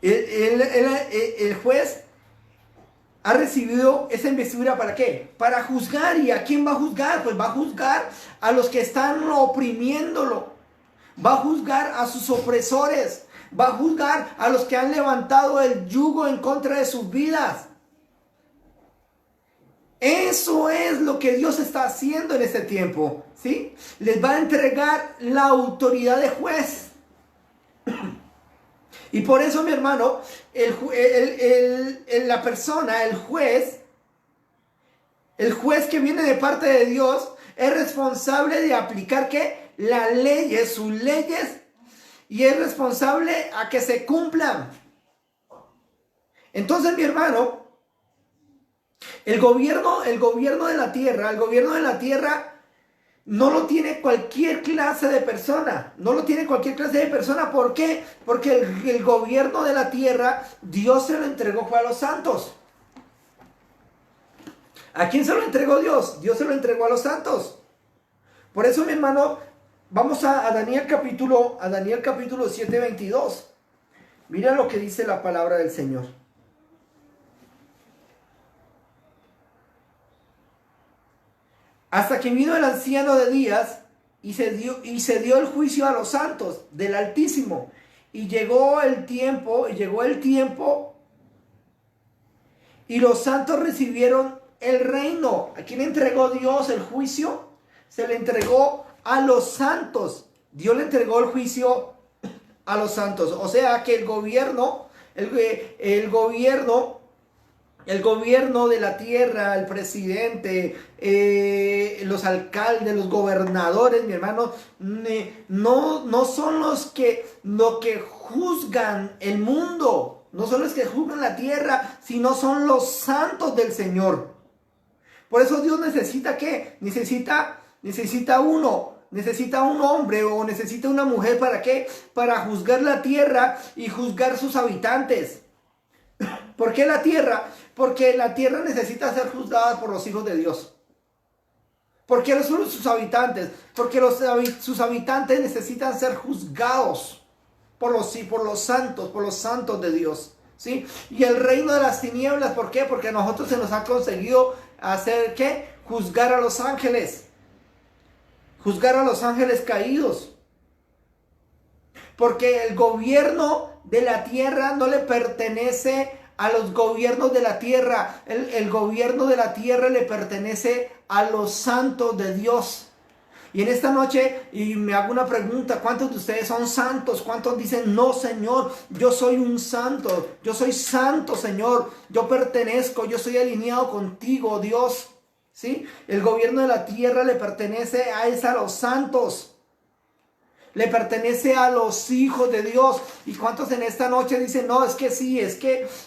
[SPEAKER 1] El juez ha recibido esa investidura ¿para qué? Para juzgar. ¿Y a quién va a juzgar? Pues va a juzgar a los que están oprimiéndolo. Va a juzgar a sus opresores. Va a juzgar a los que han levantado el yugo en contra de sus vidas. Eso es lo que Dios está haciendo en este tiempo, ¿sí? Les va a entregar la autoridad de juez. Y por eso, mi hermano, la persona, el juez que viene de parte de Dios, es responsable de aplicar ¿qué? Las leyes, sus leyes, y es responsable a que se cumplan. Entonces, mi hermano, el gobierno de la tierra no lo tiene cualquier clase de persona. No lo tiene cualquier clase de persona. ¿Por qué? Porque el gobierno de la tierra, Dios se lo entregó fue a los santos. ¿A quién se lo entregó Dios? Dios se lo entregó a los santos. Por eso, mi hermano, vamos a Daniel capítulo 7, 22. Mira lo que dice la palabra del Señor. Hasta que vino el anciano de días y se dio el juicio a los santos del Altísimo. Y llegó el tiempo, y los santos recibieron el reino. ¿A quién entregó Dios el juicio? Se le entregó a los santos. Dios le entregó el juicio a los santos. O sea que el gobierno de la tierra, el presidente, los alcaldes, los gobernadores, mi hermano, no son los que juzgan el mundo, no son los que juzgan la tierra, sino son los santos del Señor. Por eso Dios necesita ¿qué? Necesita un hombre o necesita una mujer, ¿para qué? Para juzgar la tierra y juzgar sus habitantes. ¿Por qué la tierra? Porque la tierra necesita ser juzgada por los hijos de Dios. ¿Por qué sus habitantes? Porque sus habitantes necesitan ser juzgados por los santos de Dios, ¿sí? Y el reino de las tinieblas, ¿por qué? Porque a nosotros se nos ha conseguido hacer ¿qué? Juzgar a los ángeles. Juzgar a los ángeles caídos. Porque el gobierno de la tierra no le pertenece a los gobiernos de la tierra. El gobierno de la tierra le pertenece a los santos de Dios. Y en esta noche, y me hago una pregunta: ¿cuántos de ustedes son santos? ¿Cuántos dicen, no, Señor, yo soy un santo, yo soy santo, Señor, yo pertenezco, yo soy alineado contigo, Dios? ¿Sí? El gobierno de la tierra le pertenece a los santos. Le pertenece a los hijos de Dios. ¿Y cuántos en esta noche dicen, no, es que sí,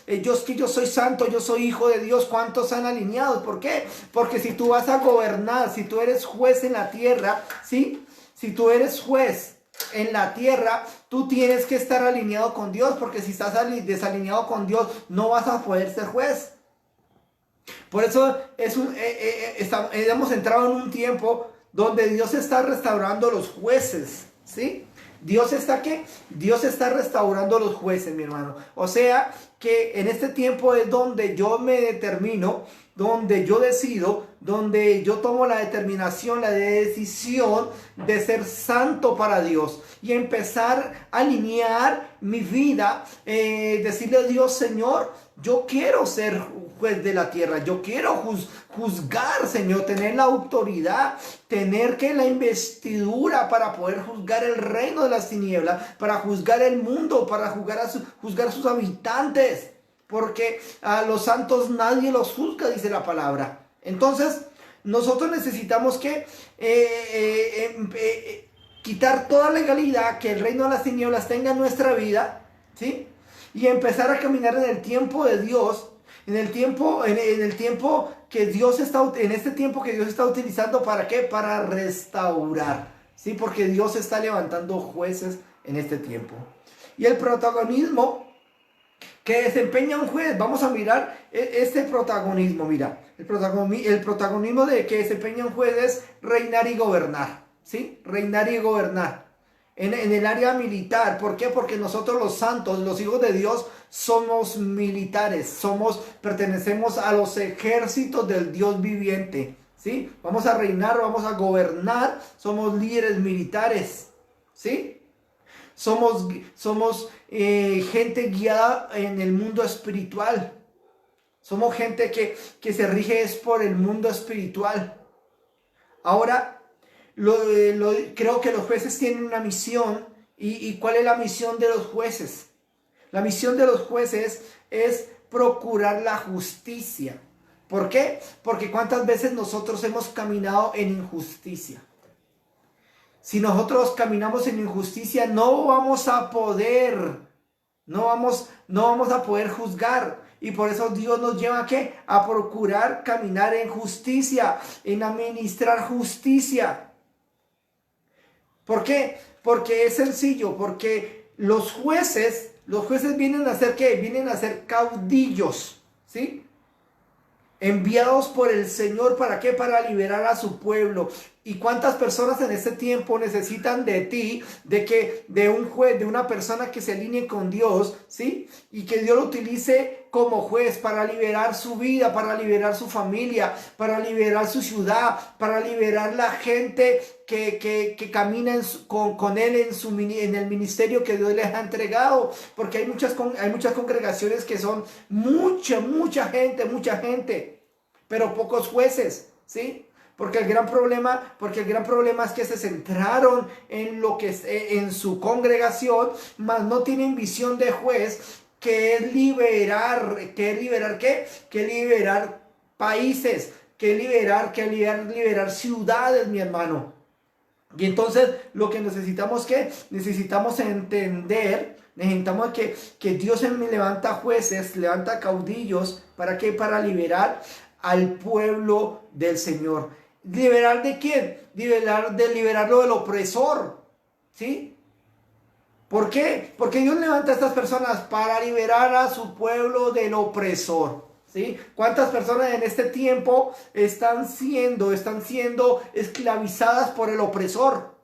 [SPEAKER 1] yo soy santo, yo soy hijo de Dios? ¿Cuántos han alineado? ¿Por qué? Porque si tú vas a gobernar, si tú eres juez en la tierra, ¿sí? Si tú eres juez en la tierra, tú tienes que estar alineado con Dios, porque si estás desalineado con Dios, no vas a poder ser juez. Por eso hemos entrado en un tiempo donde Dios está restaurando los jueces, ¿sí? Dios está ¿qué? Dios está restaurando los jueces, mi hermano. O sea que en este tiempo es donde yo me determino, donde yo decido, donde yo tomo la determinación, la decisión de ser santo para Dios y empezar a alinear mi vida, decirle a Dios, Señor, yo quiero ser juez de la tierra. Yo quiero juzgar, Señor, tener la autoridad, tener que la investidura para poder juzgar el reino de las tinieblas, para juzgar el mundo, para juzgar a sus habitantes. Porque a los santos nadie los juzga, dice la palabra. Entonces, nosotros necesitamos que quitar toda legalidad que el reino de las tinieblas tenga en nuestra vida, ¿sí? Y empezar a caminar en el tiempo de Dios, en el tiempo que Dios está, en este tiempo que Dios está utilizando, ¿para qué? Para restaurar, ¿sí? Porque Dios está levantando jueces en este tiempo. Y el protagonismo que desempeña un juez, vamos a mirar este protagonismo, mira, el protagonismo de que desempeña un juez es reinar y gobernar, ¿sí? Reinar y gobernar. En el área militar, ¿por qué? Porque nosotros los santos, los hijos de Dios, somos militares, pertenecemos a los ejércitos del Dios viviente, ¿sí? Vamos a reinar, vamos a gobernar, somos líderes militares, ¿sí? Somos gente guiada en el mundo espiritual. Somos gente que se rige es por el mundo espiritual. Ahora, creo que los jueces tienen una misión. ¿Y cuál es la misión de los jueces? La misión de los jueces es procurar la justicia. ¿Por qué? Porque cuántas veces nosotros hemos caminado en injusticia. Si nosotros caminamos en injusticia, no vamos a poder juzgar. Y por eso Dios nos lleva ¿a qué? A procurar caminar en justicia, en administrar justicia. ¿Por qué? Porque es sencillo, porque los jueces vienen a ser ¿qué? Vienen a ser caudillos, ¿sí? Enviados por el Señor, ¿para qué? Para liberar a su pueblo. ¿Y cuántas personas en este tiempo necesitan de ti, de un juez, de una persona que se alinee con Dios, ¿sí? Y que Dios lo utilice como juez para liberar su vida, para liberar su familia, para liberar su ciudad, para liberar la gente que camina con Él en el ministerio que Dios les ha entregado. Porque hay muchas congregaciones que son mucha gente, pero pocos jueces, ¿sí? Porque el gran problema es que se centraron en lo que en su congregación, mas no tienen visión de juez, que es liberar ¿qué? Que liberar países, que liberar ciudades, mi hermano. Y entonces lo que necesitamos necesitamos entender, necesitamos que Dios levanta jueces, levanta caudillos, ¿para qué? Para liberar al pueblo del Señor. ¿Liberar de quién? Liberarlo del opresor, ¿sí? ¿Por qué? Porque Dios levanta a estas personas para liberar a su pueblo del opresor, ¿sí? ¿Cuántas personas en este tiempo están siendo esclavizadas por el opresor?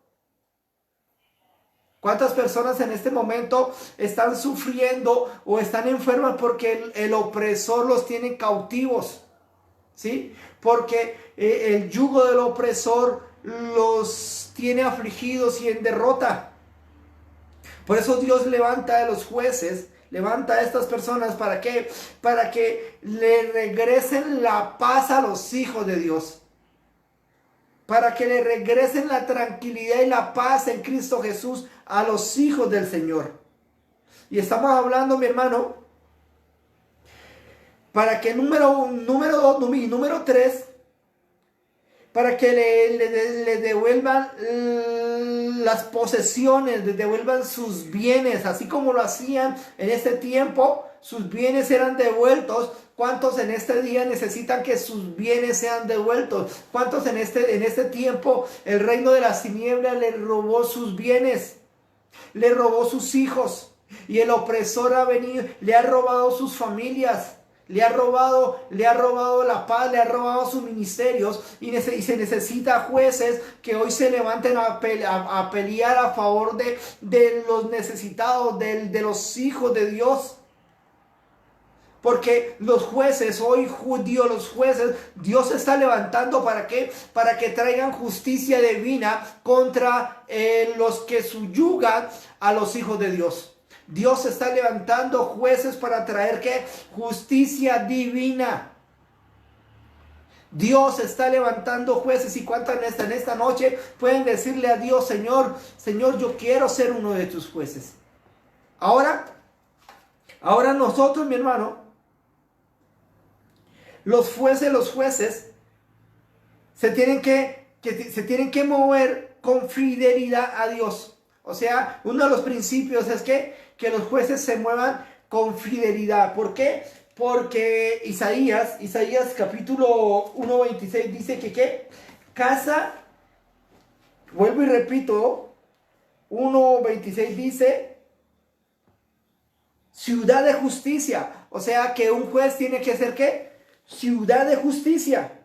[SPEAKER 1] ¿Cuántas personas en este momento están sufriendo o están enfermas porque el opresor los tiene cautivos? ¿Sí? Porque el yugo del opresor los tiene afligidos y en derrota. Por eso Dios levanta a los jueces, levanta a estas personas, ¿para qué? Para que le regresen la paz a los hijos de Dios. Para que le regresen la tranquilidad y la paz en Cristo Jesús a los hijos del Señor. Y estamos hablando, mi hermano, para que número 2 y número 3, para que le devuelvan las posesiones, le devuelvan sus bienes, así como lo hacían en este tiempo, sus bienes eran devueltos. ¿Cuántos en este día necesitan que sus bienes sean devueltos? ¿Cuántos en este tiempo el reino de las tinieblas le robó sus bienes? Le robó sus hijos, y el opresor ha venido, le ha robado sus familias. Le ha robado la paz, le ha robado sus ministerios, y se necesita jueces que hoy se levanten a pelear a favor de los necesitados, de los hijos de Dios. Porque los jueces, hoy judíos, los jueces, Dios se está levantando ¿para qué? Para que traigan justicia divina contra los que subyugan a los hijos de Dios. Dios está levantando jueces para traer ¿qué? Justicia divina. Dios está levantando jueces. ¿Y cuántas en esta noche pueden decirle a Dios, Señor, Señor, yo quiero ser uno de tus jueces? Ahora nosotros, mi hermano, los jueces se tienen que mover con fidelidad a Dios. O sea, uno de los principios es que los jueces se muevan con fidelidad. ¿Por qué? Porque Isaías capítulo 1:26 dice que ¿qué? Casa, vuelvo y repito, 1:26 dice ciudad de justicia. O sea que un juez tiene que ser ¿qué? Ciudad de justicia.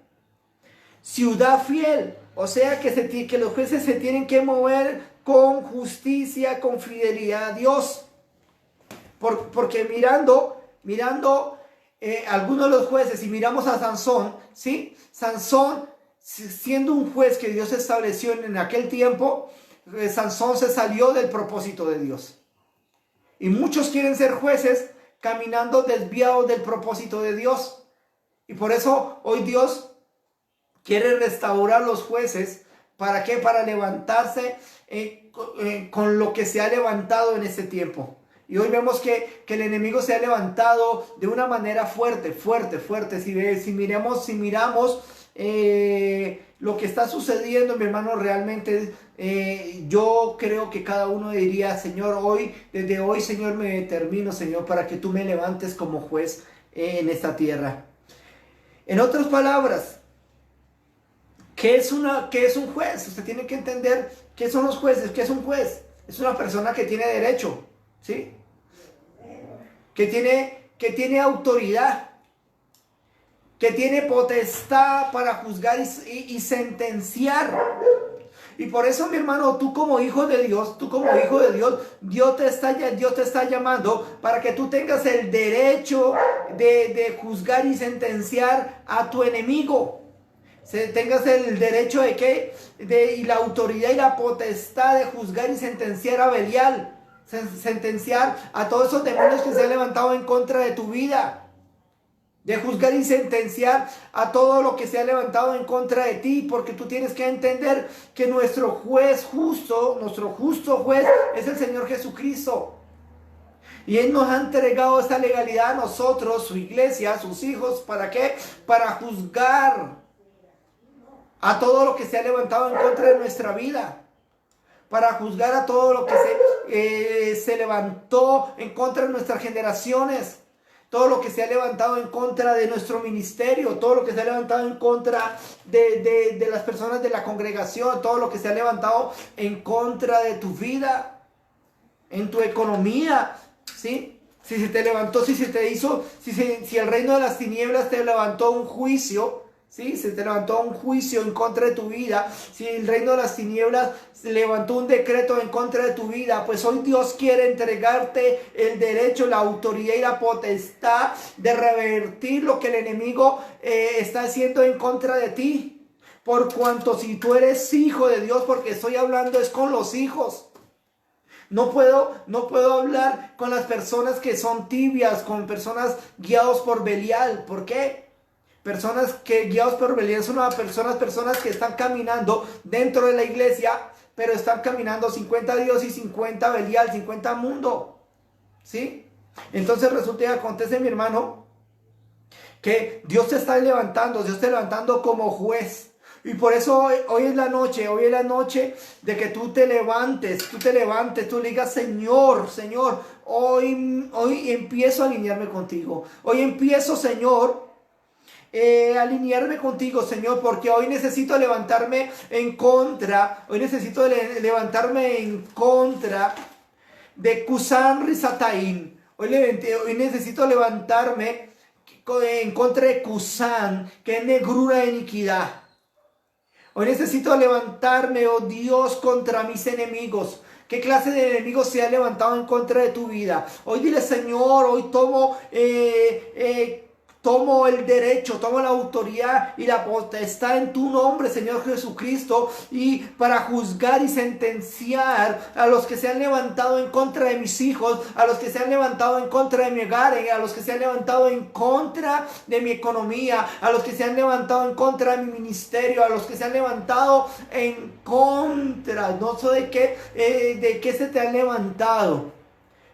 [SPEAKER 1] Ciudad fiel. O sea que los jueces se tienen que mover con justicia, con fidelidad a Dios. Porque mirando algunos de los jueces, y miramos a Sansón, ¿sí? Sansón, siendo un juez que Dios estableció en aquel tiempo, Sansón se salió del propósito de Dios. Y muchos quieren ser jueces caminando desviados del propósito de Dios. Y por eso hoy Dios quiere restaurar los jueces. ¿Para qué? Para levantarse con lo que se ha levantado en este tiempo. Y hoy vemos que el enemigo se ha levantado de una manera fuerte. Si miramos lo que está sucediendo, mi hermano, realmente yo creo que cada uno diría, Señor, desde hoy, Señor, me determino, Señor, para que tú me levantes como juez en esta tierra. En otras palabras, ¿qué es un juez? Usted tiene que entender qué son los jueces. ¿Qué es un juez? Es una persona que tiene derecho, ¿sí? Que tiene autoridad, que tiene potestad para juzgar y sentenciar. Y por eso, mi hermano, tú como hijo de Dios, Dios te está llamando para que tú tengas el derecho de juzgar y sentenciar a tu enemigo. Tengas el derecho y la autoridad y la potestad de juzgar y sentenciar a Belial. Sentenciar a todos esos demonios que se han levantado en contra de tu vida. De juzgar y sentenciar a todo lo que se ha levantado en contra de ti. Porque tú tienes que entender que nuestro justo juez es el Señor Jesucristo. Y Él nos ha entregado esta legalidad a nosotros, su iglesia, sus hijos. ¿Para qué? Para juzgar a todo lo que se ha levantado en contra de nuestra vida. Para juzgar a todo lo que se levantó en contra de nuestras generaciones. Todo lo que se ha levantado en contra de nuestro ministerio. Todo lo que se ha levantado en contra de las personas de la congregación. Todo lo que se ha levantado en contra de tu vida. En tu economía. ¿Sí? Si se te levantó, si el reino de las tinieblas te levantó un juicio. ¿Sí? Se te levantó un juicio en contra de tu vida. Si el reino de las tinieblas levantó un decreto en contra de tu vida, pues hoy Dios quiere entregarte el derecho, la autoridad y la potestad de revertir lo que el enemigo está haciendo en contra de ti. Por cuanto si tú eres hijo de Dios, porque estoy hablando es con los hijos. No puedo hablar con las personas que son tibias, con personas guiados por Belial. ¿Por qué? Personas que guiados por Belial son personas que están caminando dentro de la iglesia, pero están caminando 50 Dios y 50 Belial, 50 mundo. ¿Sí? Entonces resulta y acontece, mi hermano, que Dios te está levantando, Dios te está levantando como juez. Y por eso hoy es la noche de que tú te levantes, tú le digas, Señor, hoy empiezo a alinearme contigo. Hoy empiezo, Señor, alinearme contigo, Señor, porque hoy necesito levantarme en contra. Hoy necesito levantarme en contra de Cusán Risataín. Hoy necesito levantarme en contra de Cusán, que es negrura de iniquidad. Hoy necesito levantarme, oh Dios, contra mis enemigos. ¿Qué clase de enemigos se ha levantado en contra de tu vida? Hoy dile, Señor, hoy tomo tomo el derecho, tomo la autoridad y la potestad en tu nombre, Señor Jesucristo, y para juzgar y sentenciar a los que se han levantado en contra de mis hijos, a los que se han levantado en contra de mi hogar, a los que se han levantado en contra de mi economía, a los que se han levantado en contra de mi ministerio, a los que se han levantado en contra, no sé de qué se te han levantado.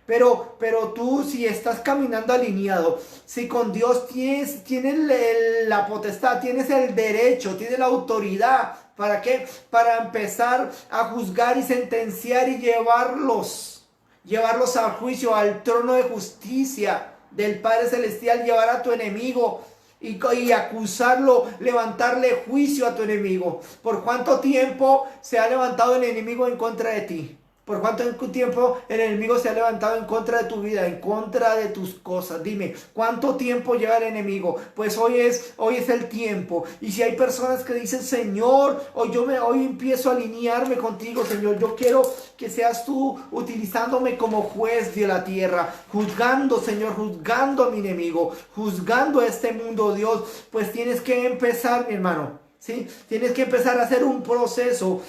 [SPEAKER 1] Pero tú, si estás caminando alineado, si con Dios tienes la potestad, tienes el derecho, tienes la autoridad, ¿para qué? Para empezar a juzgar y sentenciar y llevarlos al juicio, al trono de justicia del Padre Celestial, llevar a tu enemigo y acusarlo, levantarle juicio a tu enemigo. ¿Por cuánto tiempo se ha levantado el enemigo en contra de ti? ¿Por cuánto tiempo el enemigo se ha levantado en contra de tu vida, en contra de tus cosas? Dime, ¿cuánto tiempo lleva el enemigo? Pues hoy es el tiempo. Y si hay personas que dicen, Señor, hoy empiezo a alinearme contigo, Señor, yo quiero que seas tú utilizándome como juez de la tierra, juzgando, Señor, juzgando a mi enemigo, juzgando a este mundo, Dios, pues tienes que empezar, mi hermano, ¿sí? Tienes que empezar a hacer un proceso,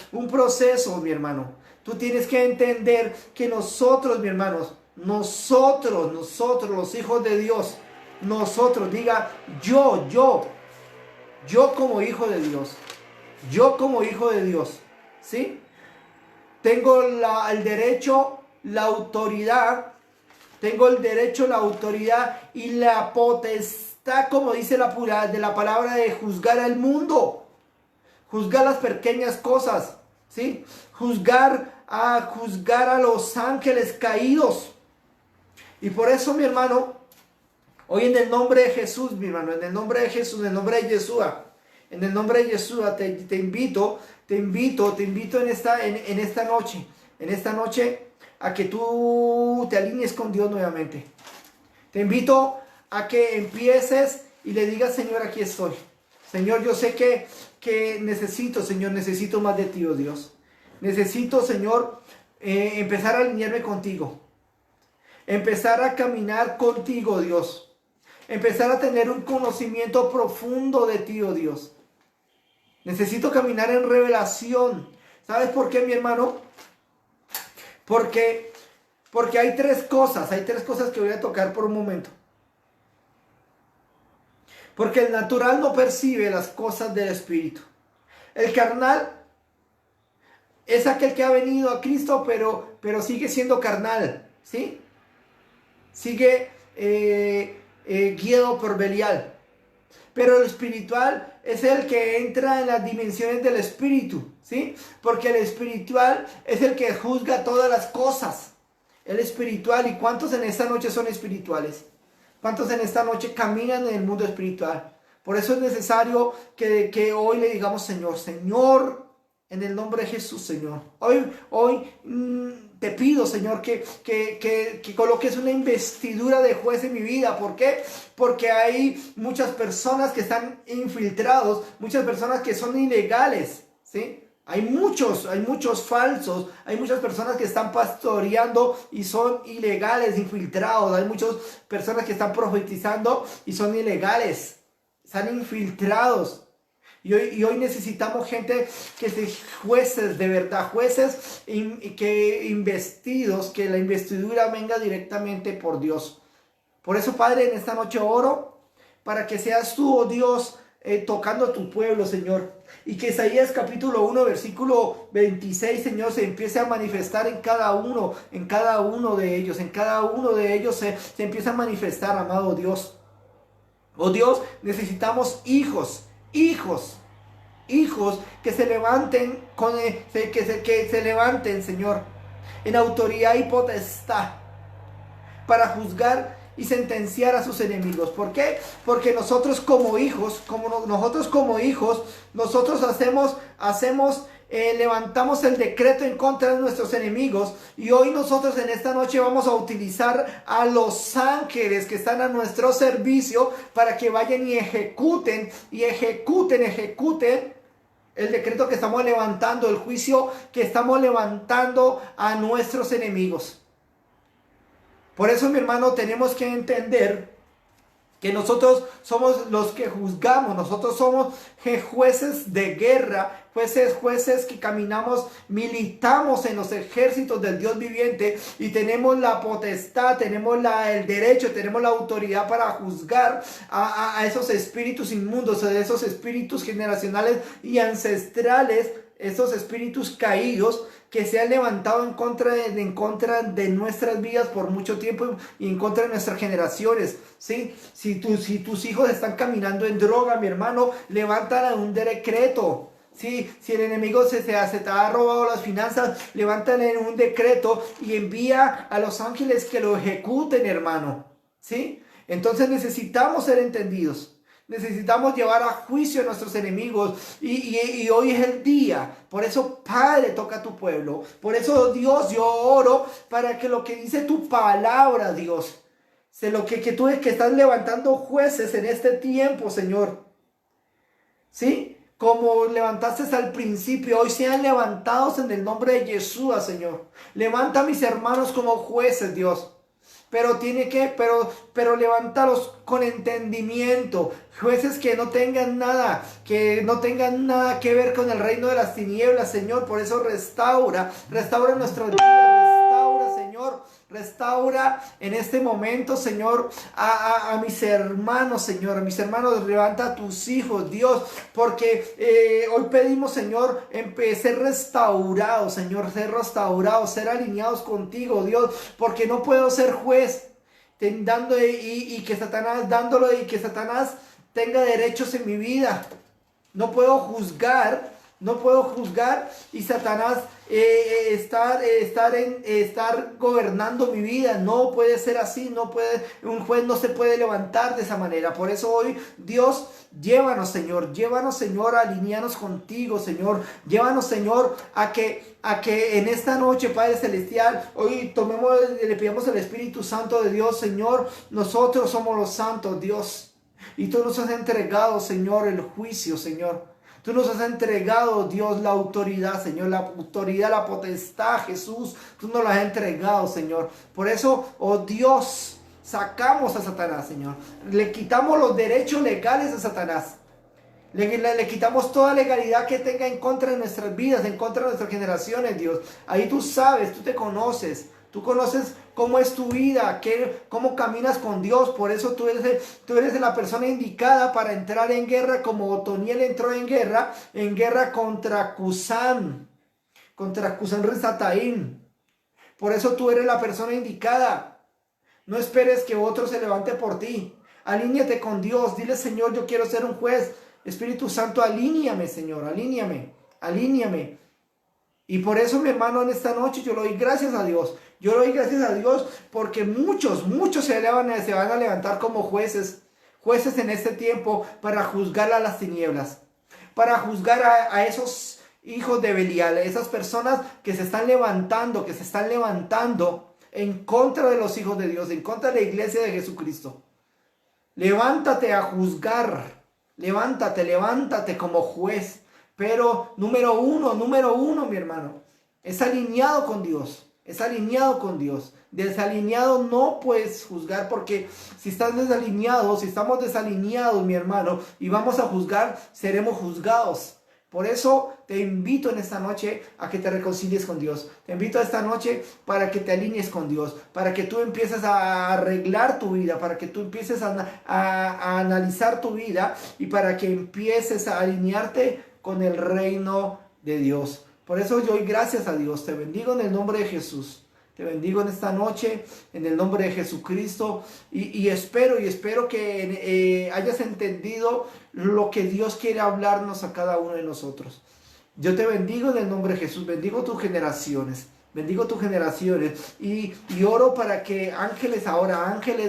[SPEAKER 1] mi hermano. Tú tienes que entender que nosotros, mi hermanos, nosotros, los hijos de Dios, nosotros, diga yo como hijo de Dios, ¿sí? Tengo el derecho, la autoridad y la potestad, como dice de la palabra, de juzgar al mundo, juzgar las pequeñas cosas, ¿sí? Juzgar a los ángeles caídos. Y por eso, mi hermano, hoy en el nombre de Jesús, mi hermano, en el nombre de Jesús, en el nombre de Yeshua, te invito en esta noche a que tú te alinees con Dios nuevamente. Te invito a que empieces y le digas, Señor, aquí estoy. Señor, yo sé que necesito más de ti, oh Dios. Necesito, Señor, empezar a alinearme contigo. Empezar a caminar contigo, Dios. Empezar a tener un conocimiento profundo de ti, oh Dios. Necesito caminar en revelación. ¿Sabes por qué, mi hermano? Porque hay tres cosas que voy a tocar por un momento. Porque el natural no percibe las cosas del Espíritu. El carnal es aquel que ha venido a Cristo, pero sigue siendo carnal, ¿sí? Sigue guiado por Belial. Pero el espiritual es el que entra en las dimensiones del Espíritu, ¿sí? Porque el espiritual es el que juzga todas las cosas. El espiritual. ¿Y cuántos en esta noche son espirituales? ¿Cuántos en esta noche caminan en el mundo espiritual? Por eso es necesario que hoy le digamos, Señor, en el nombre de Jesús, Señor. Hoy te pido, Señor, que coloques una investidura de juez en mi vida. ¿Por qué? Porque hay muchas personas que están infiltrados, muchas personas que son ilegales, ¿sí? Hay muchos falsos, hay muchas personas que están pastoreando y son ilegales, infiltrados. Hay muchas personas que están profetizando y son ilegales, están infiltrados. Y hoy necesitamos gente que se jueces de verdad, jueces que investidos, que la investidura venga directamente por Dios. Por eso, Padre, en esta noche oro para que seas tú, oh Dios, tocando a tu pueblo, Señor. Y que Isaías capítulo 1, versículo 26, Señor, se empiece a manifestar en cada uno de ellos. En cada uno de ellos se empieza a manifestar, amado Dios. Oh Dios, necesitamos hijos que se levanten, que se levanten, Señor, en autoridad y potestad para juzgar y sentenciar a sus enemigos. ¿Por qué? Porque nosotros como hijos, nosotros levantamos el decreto en contra de nuestros enemigos, y hoy nosotros en esta noche vamos a utilizar a los ángeles que están a nuestro servicio para que vayan y ejecuten el decreto que estamos levantando, el juicio que estamos levantando a nuestros enemigos. Por eso, mi hermano, tenemos que entender que nosotros somos los que juzgamos, nosotros somos jueces de guerra, jueces que caminamos, militamos en los ejércitos del Dios viviente y tenemos la potestad, tenemos el derecho, tenemos la autoridad para juzgar a esos espíritus inmundos, a esos espíritus generacionales y ancestrales, esos espíritus caídos que se han levantado en contra de nuestras vidas por mucho tiempo y en contra de nuestras generaciones, ¿sí? Si tus hijos están caminando en droga, mi hermano, levántale un decreto. Sí, si el enemigo se te ha robado las finanzas, levántale un decreto y envía a los ángeles que lo ejecuten, hermano, ¿sí? Entonces necesitamos ser entendidos. Necesitamos llevar a juicio a nuestros enemigos y hoy es el día. Por eso, Padre, toca a tu pueblo. Por eso, Dios, yo oro para que lo que dice tu palabra, Dios, que tú que estás levantando jueces en este tiempo, Señor, ¿sí? Como levantaste al principio, hoy sean levantados en el nombre de Jesús, Señor. Levanta a mis hermanos como jueces, Dios. Pero levántalos con entendimiento, jueces que no tengan nada que ver con el reino de las tinieblas, Señor. Por eso restaura nuestro día, Señor, restaura en este momento, Señor, a mis hermanos, Señor, levanta a tus hijos, Dios, porque hoy pedimos, Señor, ser restaurados, Señor, ser alineados contigo, Dios, porque no puedo ser juez y que Satanás tenga derechos en mi vida. No puedo juzgar y Satanás estar gobernando mi vida. No puede ser así, un juez no se puede levantar de esa manera. Por eso hoy, Dios, llévanos, Señor, alíñanos contigo, Señor. Llévanos, Señor, a que en esta noche, Padre Celestial, hoy le pidamos al Espíritu Santo de Dios, Señor. Nosotros somos los santos, Dios, y tú nos has entregado, Señor, el juicio, Señor. Tú nos has entregado, Dios, la autoridad, Señor, la potestad, Jesús. Tú nos la has entregado, Señor. Por eso, oh Dios, sacamos a Satanás, Señor. Le quitamos los derechos legales a Satanás. Le quitamos toda legalidad que tenga en contra de nuestras vidas, en contra de nuestras generaciones, Dios. Ahí tú sabes, tú te conoces. Tú conoces cómo es tu vida, cómo caminas con Dios. Por eso tú eres la persona indicada para entrar en guerra, como Otoniel entró en guerra contra Cusán Risataim. Por eso tú eres la persona indicada. No esperes que otro se levante por ti. Alíñate con Dios. Dile, Señor, yo quiero ser un juez. Espíritu Santo, alíñame, Señor, alíñame. Y por eso, mi hermano, en esta noche yo le doy gracias a Dios. Yo le doy gracias a Dios porque muchos se van a levantar como jueces en este tiempo para juzgar a las tinieblas, para juzgar a esos hijos de Belial, esas personas que se están levantando en contra de los hijos de Dios, en contra de la iglesia de Jesucristo. Levántate a juzgar, levántate como juez. Pero número uno, mi hermano, es alineado con Dios. Desalineado no puedes juzgar, porque si estamos desalineados, mi hermano, y vamos a juzgar, seremos juzgados. Por eso te invito en esta noche a que te reconcilies con Dios. Te invito esta noche para que te alinees con Dios, para que tú empieces a arreglar tu vida, para que tú empieces a analizar tu vida y para que empieces a alinearte con el reino de Dios. Por eso yo doy gracias a Dios. Te bendigo en el nombre de Jesús. Te bendigo en esta noche en el nombre de Jesucristo y espero que hayas entendido lo que Dios quiere hablarnos a cada uno de nosotros. Yo te bendigo en el nombre de Jesús. Bendigo tus generaciones y oro para que ángeles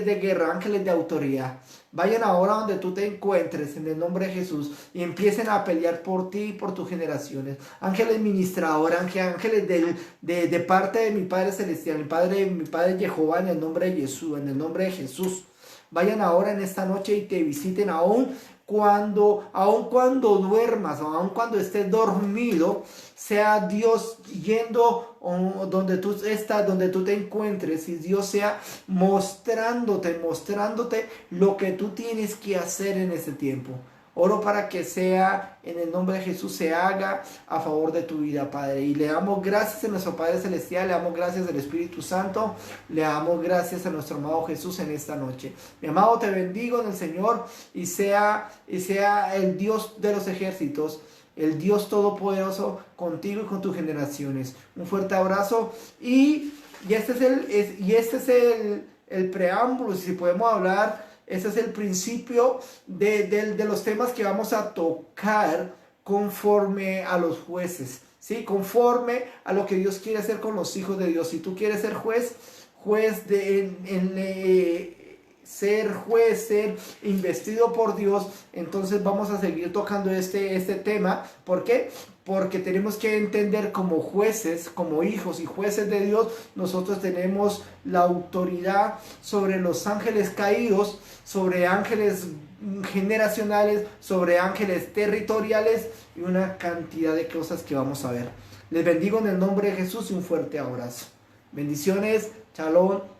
[SPEAKER 1] de guerra, ángeles de autoridad, vayan ahora donde tú te encuentres en el nombre de Jesús y empiecen a pelear por ti y por tus generaciones. Ángeles ministradores, ángeles de parte de mi Padre Celestial, mi Padre Jehová, en el nombre de Jesús, Vayan ahora en esta noche y te visiten aún aun cuando duermas o aun cuando estés dormido, sea Dios yendo donde tú estás, donde tú te encuentres, y Dios sea mostrándote lo que tú tienes que hacer en ese tiempo. Oro para que sea, en el nombre de Jesús, se haga a favor de tu vida, Padre. Y le damos gracias a nuestro Padre Celestial, le damos gracias al Espíritu Santo, le damos gracias a nuestro amado Jesús en esta noche. Mi amado, te bendigo en el Señor, y sea el Dios de los ejércitos, el Dios Todopoderoso, contigo y con tus generaciones. Un fuerte abrazo, y este es el preámbulo, si podemos hablar. Ese es el principio de los temas que vamos a tocar conforme a los jueces, ¿sí? Conforme a lo que Dios quiere hacer con los hijos de Dios. Si tú quieres ser ser investido por Dios, entonces vamos a seguir tocando este tema. ¿Por qué? Porque tenemos que entender, como jueces, como hijos y jueces de Dios, nosotros tenemos la autoridad sobre los ángeles caídos, sobre ángeles generacionales, sobre ángeles territoriales y una cantidad de cosas que vamos a ver. Les bendigo en el nombre de Jesús y un fuerte abrazo. Bendiciones, shalom.